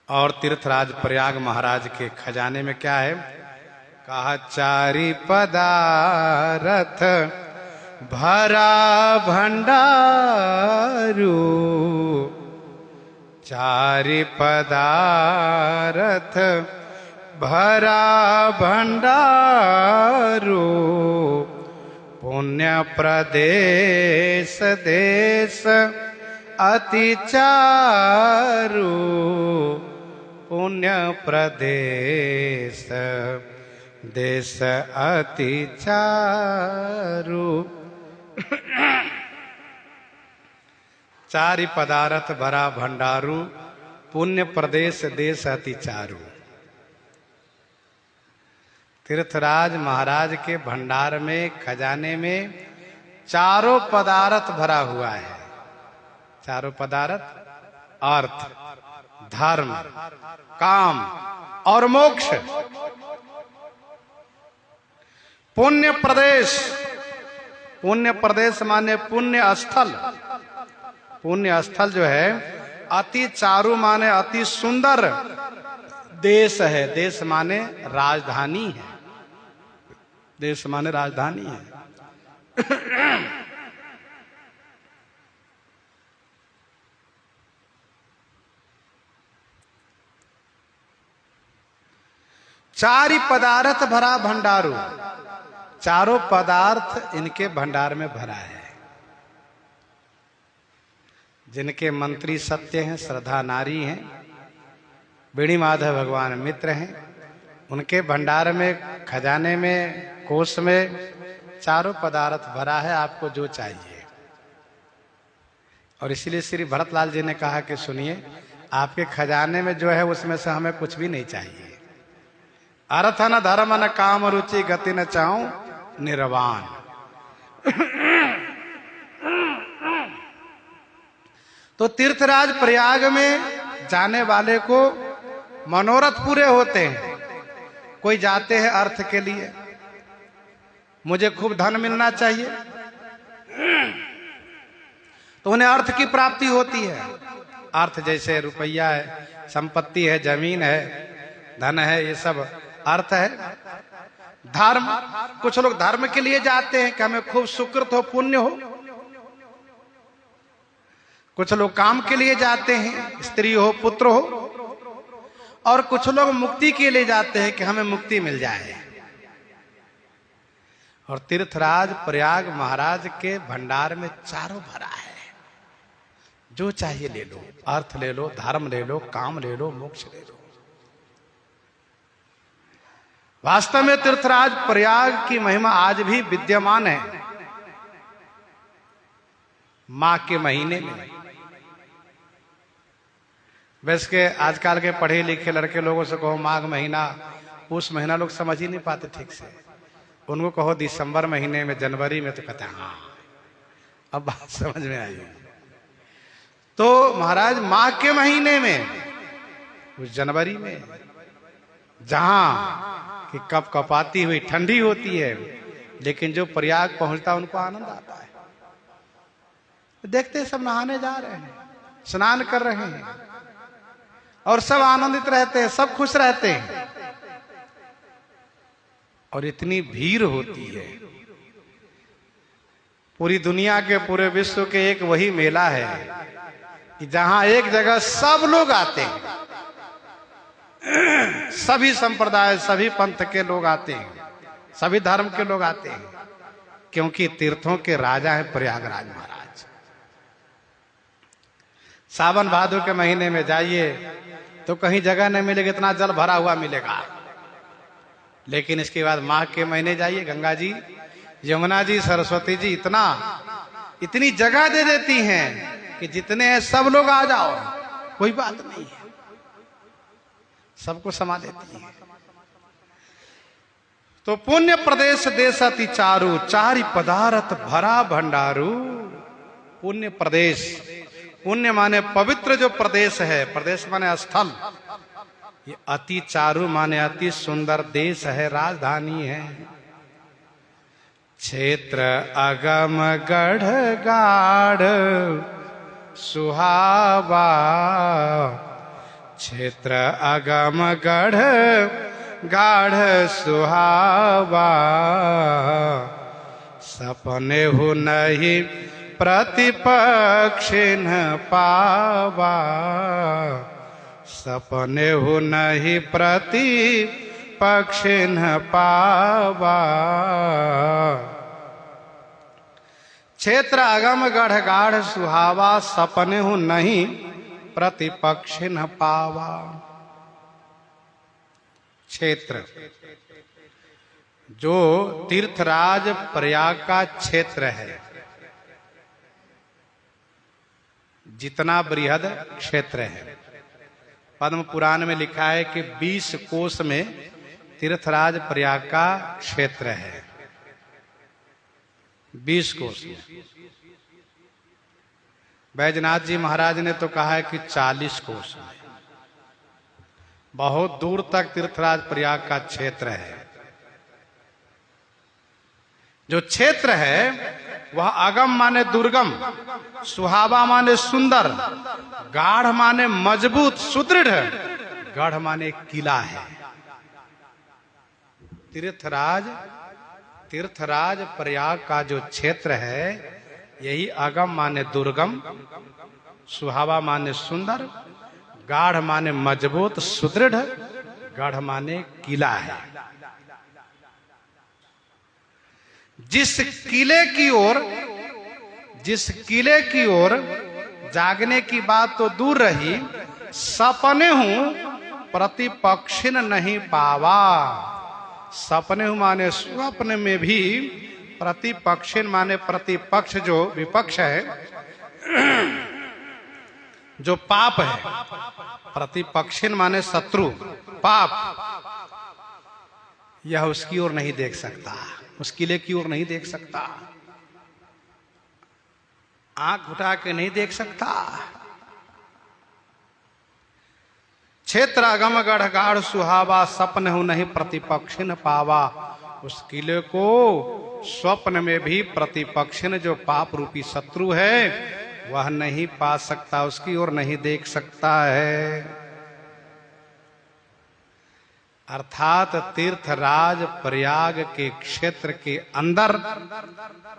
और तीर्थराज प्रयाग महाराज के खजाने में क्या है? कहा चारि पदारथ भरा भंडारू, चारि पदारथ भरा भंडारू, पुण्य प्रदेश देश अति चारु, पुण्य प्रदेश देश अति चारु। चारि पदार्थ भरा भंडारू, पुण्य प्रदेश देश अति चारु। तीर्थराज महाराज के भंडार में, खजाने में चारों पदार्थ भरा हुआ है। चारों पदार्थ अर्थ, धर्म, काम और मोक्ष। पुण्य प्रदेश, पुण्य प्रदेश माने पुण्य स्थल। पुण्य स्थल जो है अति चारु माने अति सुंदर देश है। देश माने राजधानी है, देश माने राजधानी है। चारि पदार्थ भरा भंडारू, चारों पदार्थ इनके भंडार में भरा है। जिनके मंत्री सत्य हैं, श्रद्धा नारी हैं, वेणी माधव भगवान मित्र हैं, उनके भंडार में, खजाने में, कोष में चारों पदार्थ भरा है, आपको जो चाहिए। और इसलिए श्री भरतलाल जी ने कहा कि सुनिए, आपके खजाने में जो है उसमें से हमें कुछ भी नहीं चाहिए। अर्थ न धर्म न काम रुचि गति न चाहूं निर्वाण। तो तीर्थराज प्रयाग में जाने वाले को मनोरथ पूरे होते हैं। कोई जाते हैं अर्थ के लिए, मुझे खूब धन मिलना चाहिए, तो उन्हें अर्थ की प्राप्ति होती है। अर्थ जैसे रुपया है, संपत्ति है, जमीन है, धन है, ये सब अर्थ है। धर्म, कुछ लोग धर्म के लिए जाते हैं कि हमें खूब सुकृत हो, पुण्य हो। कुछ लोग काम के लिए जाते हैं, स्त्री हो, पुत्र हो। और कुछ लोग मुक्ति के लिए जाते हैं कि हमें मुक्ति मिल जाए। और तीर्थराज प्रयाग महाराज के भंडार में चारों भरा है। जो चाहिए ले लो, अर्थ ले लो, धर्म ले लो, काम ले लो, मोक्ष ले लो। वास्तव में तीर्थराज प्रयाग की महिमा आज भी विद्यमान है। माघ के महीने में, वैसे के आजकल के पढ़े लिखे लड़के लोगों से कहो माघ महीना, उस महीना लोग समझ ही नहीं पाते ठीक से। उनको कहो दिसंबर महीने में, जनवरी में, तो कहते हैं हाँ, अब बात समझ में आई। तो महाराज माघ के महीने में, उस जनवरी में, जहां कि कप कपाती हुई ठंडी होती है, लेकिन जो प्रयाग पहुंचता उनको आनंद आता है। देखते सब नहाने जा रहे हैं, स्नान कर रहे हैं, और सब आनंदित रहते हैं, सब खुश रहते हैं। और इतनी भीड़ होती है। पूरी दुनिया के, पूरे विश्व के एक वही मेला है कि जहां एक जगह सब लोग आते हैं, सभी संप्रदाय, सभी पंथ के लोग आते हैं, सभी धर्म के लोग आते हैं, क्योंकि तीर्थों के राजा हैं प्रयागराज महाराज। सावन भादो के महीने में जाइए तो कहीं जगह नहीं मिलेगी, इतना जल भरा हुआ मिलेगा। लेकिन इसके बाद माघ के महीने जाइए, गंगा जी, यमुना जी, सरस्वती जी इतनी जगह दे देती हैं कि जितने हैं सब लोग आ जाओ, कोई बात नहीं है, सबको समा देती है। तो पुण्य प्रदेश देश अति चारु, चारि पदार्थ भरा भंडारू। पुण्य प्रदेश, पुण्य माने पवित्र जो प्रदेश है, प्रदेश माने स्थल, ये अति चारु माने अति सुंदर देश है, राजधानी है। क्षेत्र अगम गढ़ गाढ़ सुहावा, क्षेत्र अगम गढ़ गाढ़ सुहावा, सपने हो नहीं प्रतिपक्षिन पावा, सपने हो नहीं प्रतिपक्षिन पावा। क्षेत्र अगम गढ़ गाढ़ सुहावा, सपने हो नहीं प्रतिपक्षिन पावा। क्षेत्र जो तीर्थराज प्रयाग का क्षेत्र है, जितना बृहद क्षेत्र है, पद्म पुराण में लिखा है कि 20 कोस में तीर्थराज प्रयाग का क्षेत्र है। 20 कोस में। बैजनाथ जी महाराज ने तो कहा है कि 40 कोस में। बहुत दूर तक तीर्थराज प्रयाग का क्षेत्र है। जो क्षेत्र है वह अगम माने दुर्गम, सुहावा माने सुंदर, गाढ़ माने मजबूत सुदृढ़, गढ़ माने किला है। तीर्थराज प्रयाग का जो क्षेत्र है, यही अगम माने दुर्गम, सुहावा माने सुंदर, गाढ़ माने मजबूत सुदृढ़, गढ़ माने किला है। जिस किले की ओर जागने की बात तो दूर रही, सपने हूं प्रतिपक्षिन नहीं पावा। सपने हूं माने स्वप्न में भी, प्रतिपक्षिन माने प्रतिपक्ष जो विपक्ष है, जो पाप है, प्रतिपक्षिन माने शत्रु, पाप, यह उसकी ओर नहीं देख सकता, उस किले की ओर नहीं देख सकता, आंख उठा के नहीं देख सकता। क्षेत्र अगम गढ़ गाढ़ सुहावा, सपन हो नहीं प्रतिपक्षिन पावा। उस किले को स्वप्न में भी प्रतिपक्षिन जो पाप रूपी शत्रु है वह नहीं पा सकता, उसकी ओर नहीं देख सकता है। अर्थात तीर्थराज प्रयाग के क्षेत्र के अंदर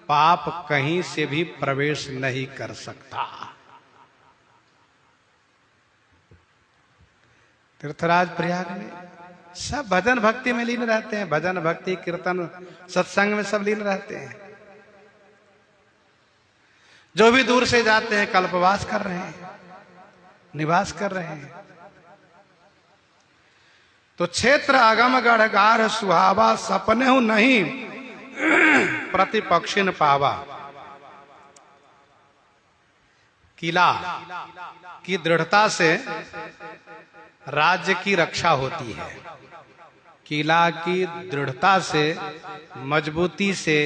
पाप कहीं से भी प्रवेश नहीं कर सकता। तीर्थराज प्रयाग में सब भजन भक्ति में लीन रहते हैं, भजन भक्ति कीर्तन सत्संग में सब लीन रहते हैं। जो भी दूर से जाते हैं कल्पवास कर रहे हैं, निवास कर रहे हैं। तो क्षेत्र अगम गढ़ गाढ़ सुहावा, सपने हूं नहीं प्रतिपक्षिन पावा। किला की दृढ़ता से राज्य की रक्षा होती है। किला की दृढ़ता से, मजबूती से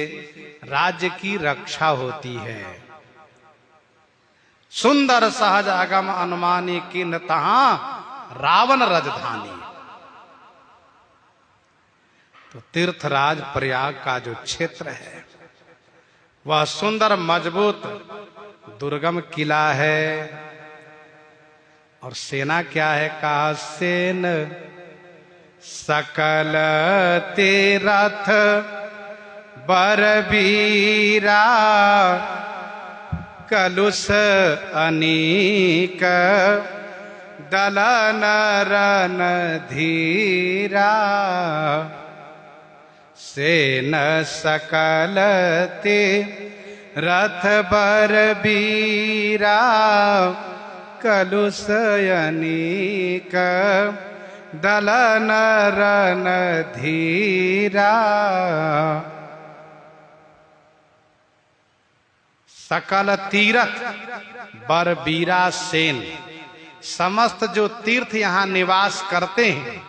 राज्य की रक्षा होती है। सुंदर सहज अगम अनुमानी किन तहां रावण राजधानी। तो तीर्थराज प्रयाग का जो क्षेत्र है वह सुंदर मजबूत दुर्गम किला है। और सेना क्या है? कहा सेन सकल तीरथ बरबीरा, कलुष अनीक दलन रन धीरा। सेन सकल तीरथ बरबीरा, कलुष अनीक दलन रन धीरा। सकल तीर्थ बरबीरा सेन, समस्त जो तीर्थ यहाँ निवास करते हैं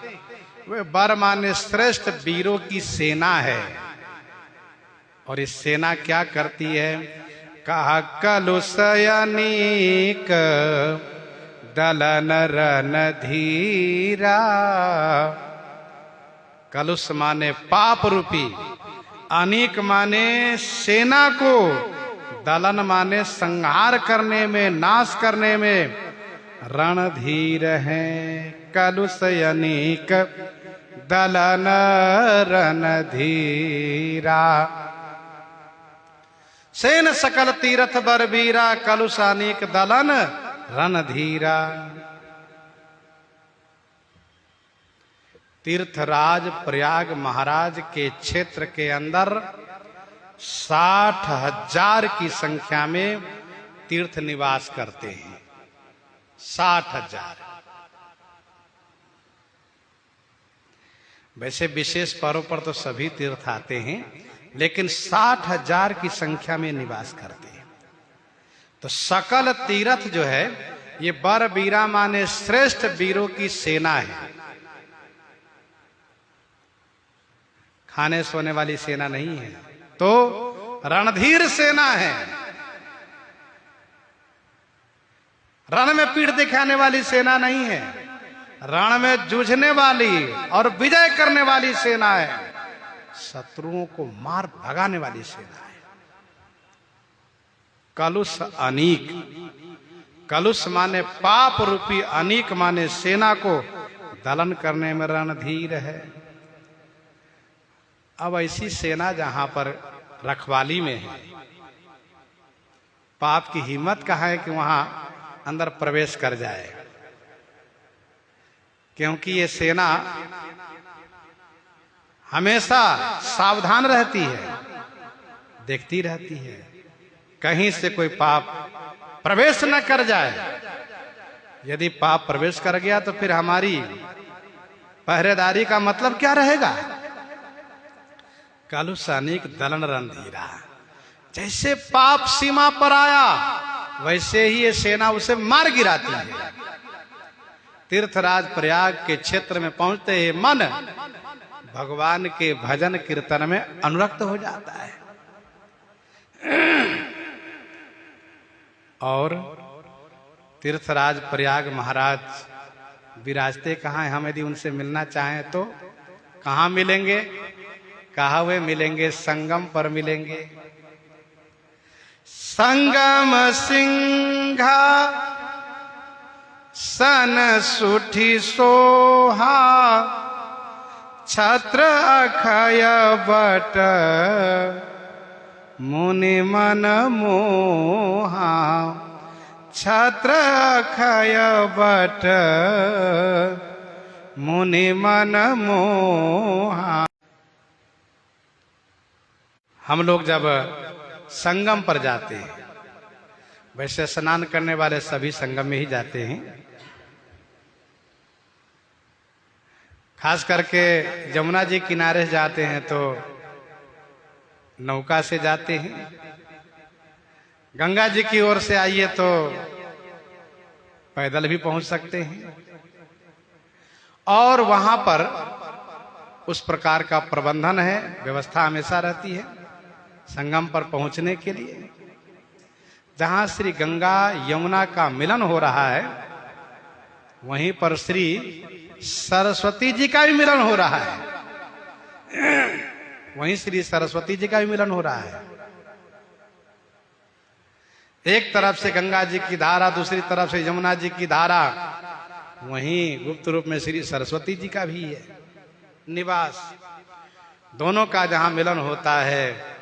वे बर माने श्रेष्ठ वीरों की सेना है। और इस सेना क्या करती है? कहा कलुषयनीक दलन रन धीरा। कलुष माने पाप रूपी, अनेक माने सेना को, दलन माने संहार करने में, नाश करने में रणधीर हैं। कलुषयनीक दलन रणधीरा। सेन सकल तीरथ बरबीरा, कलुषानीक दलन रणधीरा। तीर्थराज प्रयाग महाराज के क्षेत्र के अंदर 60,000 की संख्या में तीर्थ निवास करते हैं। 60,000। वैसे विशेष पर्व पर तो सभी तीर्थ आते हैं, लेकिन 60,000 की संख्या में निवास करते हैं। तो सकल तीर्थ जो है ये बर बीरा माने श्रेष्ठ वीरों की सेना है। खाने सोने वाली सेना नहीं है, तो रणधीर सेना है। रण में पीठ दिखाने वाली सेना नहीं है, रण में जूझने वाली और विजय करने वाली सेना है। शत्रुओं को मार भगाने वाली सेना है। कलुष अनीक, कलुष माने पाप रूपी, अनीक माने सेना को दलन करने में रणधीर है। अब ऐसी सेना जहां पर रखवाली में है, पाप की हिम्मत कहाँ है कि वहां अंदर प्रवेश कर जाए, क्योंकि ये सेना हमेशा सावधान रहती है, देखती रहती है कहीं से कोई पाप प्रवेश न कर जाए। यदि पाप प्रवेश कर गया तो फिर हमारी पहरेदारी का मतलब क्या रहेगा। कलुषानीक दलन रणधीरा, जैसे पाप सीमा पर आया वैसे ही ये सेना उसे मार गिराती है। तीर्थराज प्रयाग के क्षेत्र में पहुंचते ही मन भगवान के भजन कीर्तन में अनुरक्त हो जाता है। और तीर्थराज प्रयाग महाराज विराजते कहाँ हैं? हम यदि उनसे मिलना चाहें तो कहाँ मिलेंगे? कहा हुए मिलेंगे, संगम पर मिलेंगे। संगम सिंघा सन सुठी सोहा, छत्र अखय बट मुनि मन मोहा। छत्र अखय बट मुनि मन मोहा। हम लोग जब संगम पर जाते हैं, वैसे स्नान करने वाले सभी संगम में ही जाते हैं, खास करके यमुना जी किनारे जाते हैं तो नौका से जाते हैं। गंगा जी की ओर से आइए तो पैदल भी पहुंच सकते हैं। और वहां पर उस प्रकार का प्रबंधन है, व्यवस्था हमेशा रहती है संगम पर पहुंचने के लिए। जहां श्री गंगा यमुना का मिलन हो रहा है, वहीं पर श्री सरस्वती जी का भी मिलन हो रहा है। वहीं श्री सरस्वती जी का भी मिलन हो रहा है। एक तरफ से गंगा जी की धारा, दूसरी तरफ से यमुना जी की धारा, वहीं गुप्त रूप में श्री सरस्वती जी का भी है निवास। दोनों का जहां मिलन होता है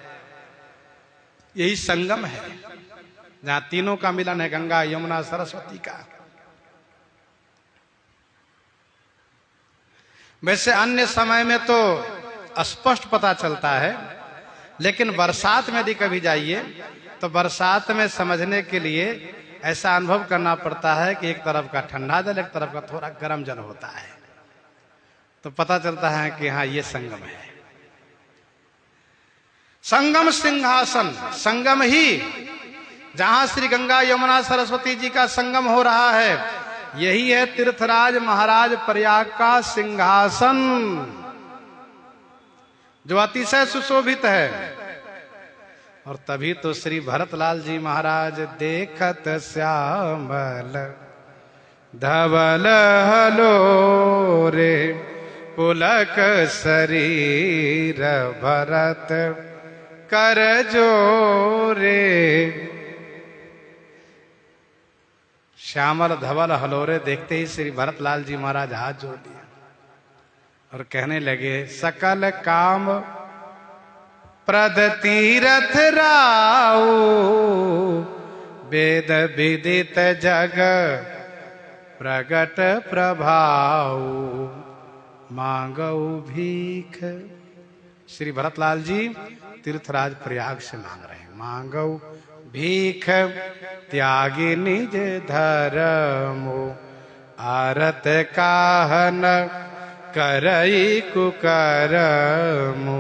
यही संगम है, जहां तीनों का मिलन है, गंगा यमुना सरस्वती का। वैसे अन्य समय में तो स्पष्ट पता चलता है, लेकिन बरसात में यदि कभी जाइए तो बरसात में समझने के लिए ऐसा अनुभव करना पड़ता है कि एक तरफ का ठंडा जल, एक तरफ का थोड़ा गर्म जल होता है, तो पता चलता है कि हाँ ये संगम है। संगम सिंहासन, संगम ही जहां श्री गंगा यमुना सरस्वती जी का संगम हो रहा है, यही है तीर्थराज महाराज प्रयाग का सिंहासन, जो अतिशय सुशोभित है। और तभी तो श्री भरतलाल जी महाराज देखत श्यामल धवल हलो रे पुलक शरीर भरत कर जोरे। श्यामल धवल हलोरे देखते ही श्री भरतलाल जी महाराज हाथ जोड़ दिया और कहने लगे, सकल काम प्रद तीरथ राऊ वेद विदित जग प्रगट प्रभाऊ मांगऊ भीख। श्री भरतलाल जी तीर्थराज प्रयाग से मांग रहे हैं, मांगऊ भीख त्यागी निज धर्मो आरत काहन करई कुकरमु।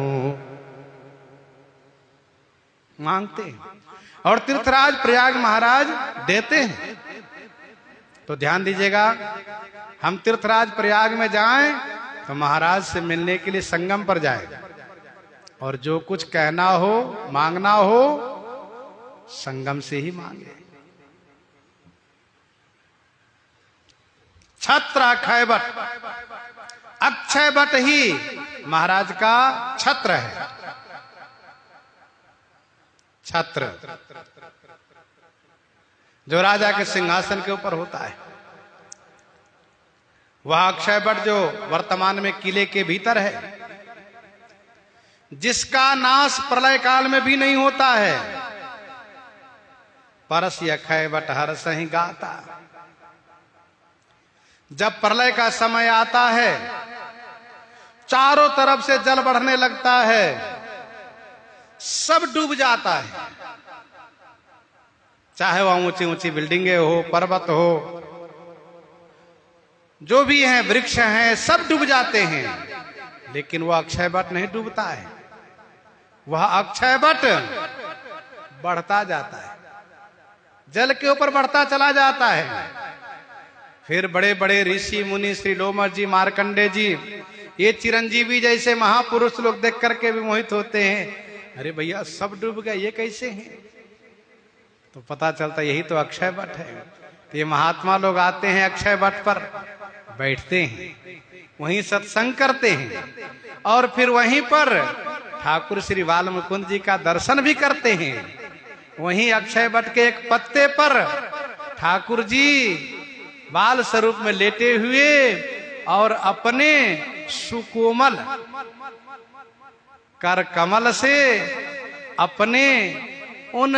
मांगते हैं और तीर्थराज प्रयाग महाराज देते हैं। तो ध्यान दीजिएगा, हम तीर्थराज प्रयाग में जाएं तो महाराज से मिलने के लिए संगम पर जाएं और जो कुछ कहना हो मांगना हो संगम से ही मांगे। छत्र अक्षय बट, अक्षय बट ही महाराज का छत्र है। छत्र जो राजा के सिंहासन के ऊपर होता है, वह अक्षय बट जो वर्तमान में किले के भीतर है, जिसका नाश प्रलय काल में भी नहीं होता है। परस अक्षय बट हर सही गाता। जब प्रलय का समय आता है, चारों तरफ से जल बढ़ने लगता है, सब डूब जाता है। चाहे वह ऊंची ऊंची बिल्डिंगें हो, पर्वत हो, जो भी हैं, वृक्ष हैं, सब डूब जाते हैं। लेकिन वह अक्षय बट नहीं डूबता है, वह अक्षय बट बढ़ता जाता है, जल के ऊपर बढ़ता चला जाता है। फिर बड़े बड़े ऋषि मुनि, श्री लोमश जी, मार्कंडे जी, ये चिरंजीवी जैसे महापुरुष लोग देख करके भी मोहित होते हैं। अरे भैया सब डूब गए, ये कैसे हैं? तो पता चलता यही तो अक्षय बट है। तो ये महात्मा लोग आते हैं, अक्षय बट पर बैठते हैं, वहीं सत्संग करते हैं और फिर वहीं पर ठाकुर श्री बाल मुकुंद जी का दर्शन भी करते हैं। वहीं अक्षय बट के एक पत्ते पर ठाकुर जी बाल स्वरूप में लेटे हुए और अपने सुकोमल कर कमल से अपने उन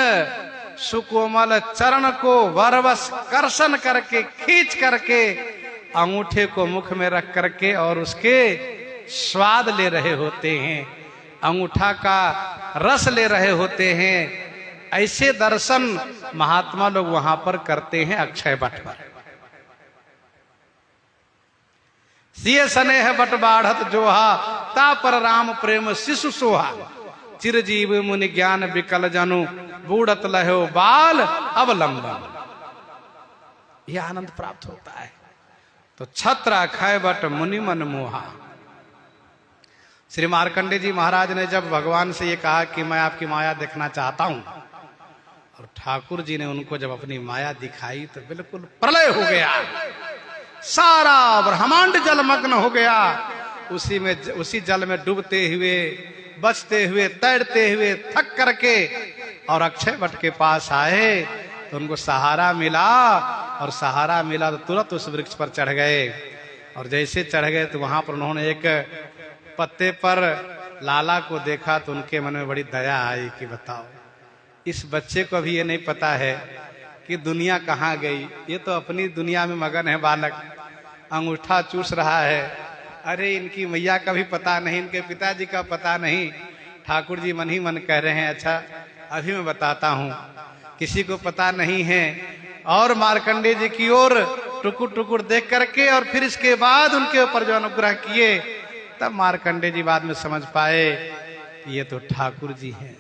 सुकोमल चरण को वरवश कर्षण करके, खींच करके अंगूठे को मुख में रख करके और उसके स्वाद ले रहे होते हैं, अंगूठा का रस ले रहे होते हैं। ऐसे दर्शन महात्मा लोग वहां पर करते हैं अक्षय बट पर। सिय स्नेह बट बाढ़त जोहा, ता पर राम प्रेम शिशु सोहा। चिरजीव मुनि ज्ञान विकल जनु, बूढ़त लहो बाल अवलंबन। यह आनंद प्राप्त होता है। तो छत्र अक्षय बट मुनि मन मोहा। श्री मार्कंडे जी महाराज ने जब भगवान से ये कहा कि मैं आपकी माया देखना चाहता हूं, और ठाकुर जी ने उनको जब अपनी माया दिखाई तो बिल्कुल प्रलय हो गया, सारा ब्रह्मांड जलमग्न हो गया। उसी जल में डूबते हुए, बचते हुए, तैरते हुए, थक करके और अक्षय बट के पास आए तो उनको सहारा मिला, और सहारा मिला तो तुरंत उस वृक्ष पर चढ़ गए। और जैसे चढ़ गए तो वहां पर उन्होंने एक पत्ते पर लाला को देखा तो उनके मन में बड़ी दया आई कि बताओ, इस बच्चे को भी ये नहीं पता है कि दुनिया कहाँ गई, ये तो अपनी दुनिया में मगन है बालक, अंगूठा चूस रहा है। अरे इनकी मैया का भी पता नहीं, इनके पिताजी का पता नहीं। ठाकुर जी मन ही मन कह रहे हैं, अच्छा अभी मैं बताता हूँ, किसी को पता नहीं है। और मार्कंडे जी की ओर टुकुर टुकुर देख करके और फिर इसके बाद उनके ऊपर जो अनुग्रह किए, तब मार्कंडे जी बाद में समझ पाए कि ये तो ठाकुर जी हैं।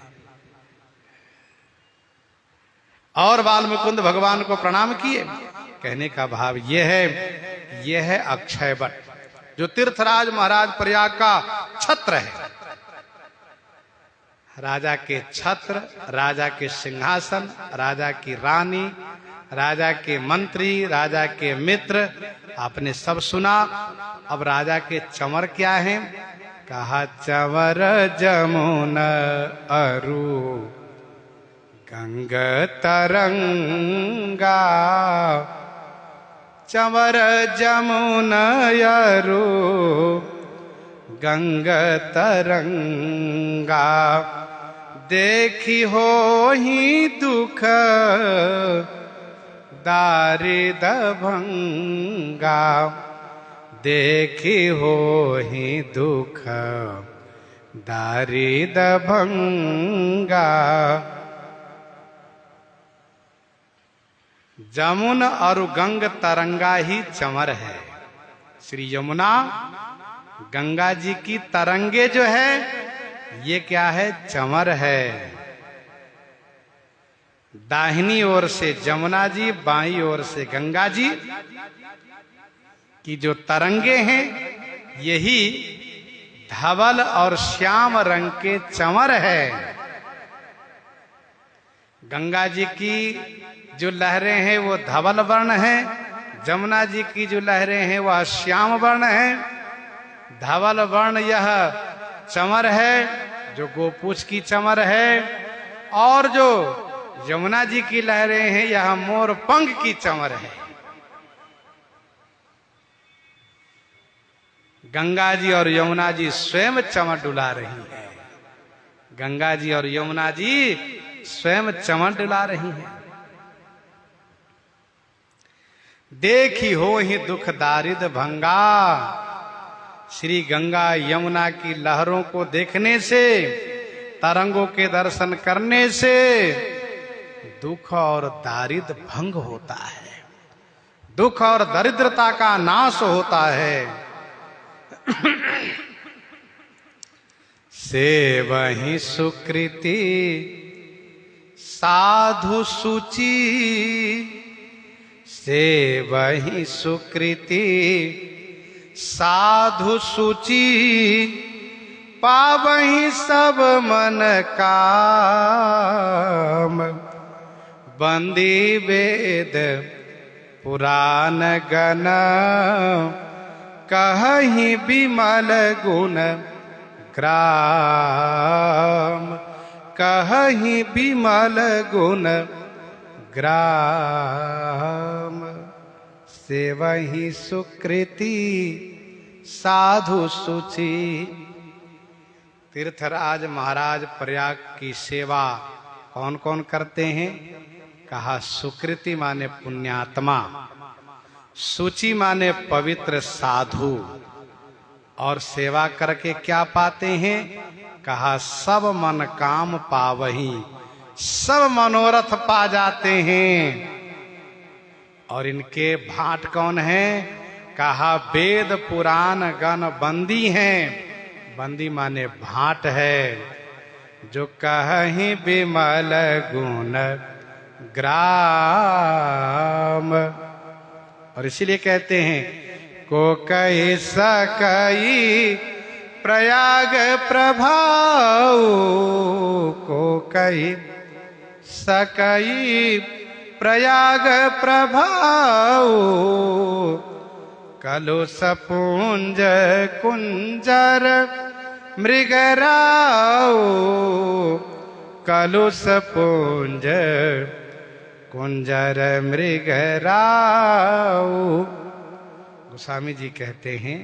और बाल मुकुंद भगवान को प्रणाम किए। कहने का भाव यह है अक्षय बट, जो तीर्थराज महाराज प्रयाग का छत्र है। राजा के छत्र, राजा के सिंहासन, राजा की रानी, राजा के मंत्री, राजा के मित्र, आपने सब सुना। अब राजा के चंवर क्या हैं? कहा चंवर जमुना अरु गंग तरंगा, चंवर जमुना अरु गंग तरंगा, देखी हो ही दुख दारिद भंगा, देखी हो ही दुख दारिद भंगा। जमुन और गंग तरंगा ही चंवर है। श्री यमुना गंगा जी की तरंगे जो है ये क्या है? चंवर है। दाहिनी ओर से जमुना जी, बाईं ओर से गंगा जी की जो तरंगे हैं यही धवल और श्याम रंग के चंवर है। गंगा जी की जो लहरें हैं वो धवल वर्ण है, जमुना जी की जो लहरें हैं वह श्याम वर्ण है। धवल वर्ण यह चंवर है जो गोपूछ की चंवर है, और जो यमुना जी की लहरें हैं यह मोर पंख की चंवर है। गंगा जी और यमुना जी स्वयं चंवर डुला रही है। गंगा जी और यमुना जी स्वयं चंवर डुला रही हैं। देखी हो ही दुख दारिद भंगा। श्री गंगा यमुना की लहरों को देखने से, तरंगों के दर्शन करने से दुख और दारिद भंग होता है, दुख और दरिद्रता का नाश होता है। से वही सुकृति साधु सुचि, से वही सुकृति साधु सुचि, पावही सब मन काम। बंदी वेद पुराण गण, कहीं विमल गुण ग्राम। कहीं विमल गुण ग्राम। से वही सुकृति साधु सुचि। तीर्थराज महाराज प्रयाग की सेवा कौन कौन करते हैं? कहा सुकृति माने पुण्यात्मा, सुचि माने पवित्र साधु, और सेवा करके क्या पाते हैं? कहा सब मन काम पावही, सब मनोरथ पा जाते हैं। और इनके भाट कौन है? कहा वेद पुराण गण बंदी हैं। बंदी माने भाट है, जो कहीं विमल गुण ग्राम। और इसीलिए कहते हैं को कही सकई प्रयाग प्रभाव, को कही सकई प्रयाग प्रभाव। कलुष पुंज कुंजर मृगराव, कलुष पुंज कुंजर मृगराव। गोस्वामी जी कहते हैं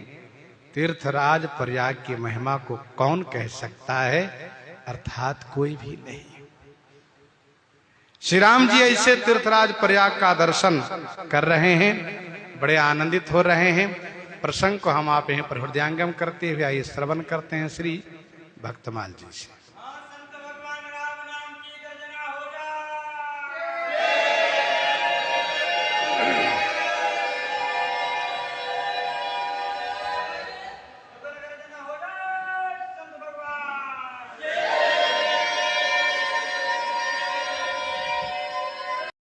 तीर्थराज प्रयाग की महिमा को कौन कह सकता है? अर्थात कोई भी नहीं। श्री राम जी ऐसे तीर्थराज प्रयाग का दर्शन कर रहे हैं, बड़े आनंदित हो रहे हैं। प्रसंग को हम आप यहीं पर हृदयांगम करते हुए आइए श्रवण करते हैं श्री भक्तमाल जी से।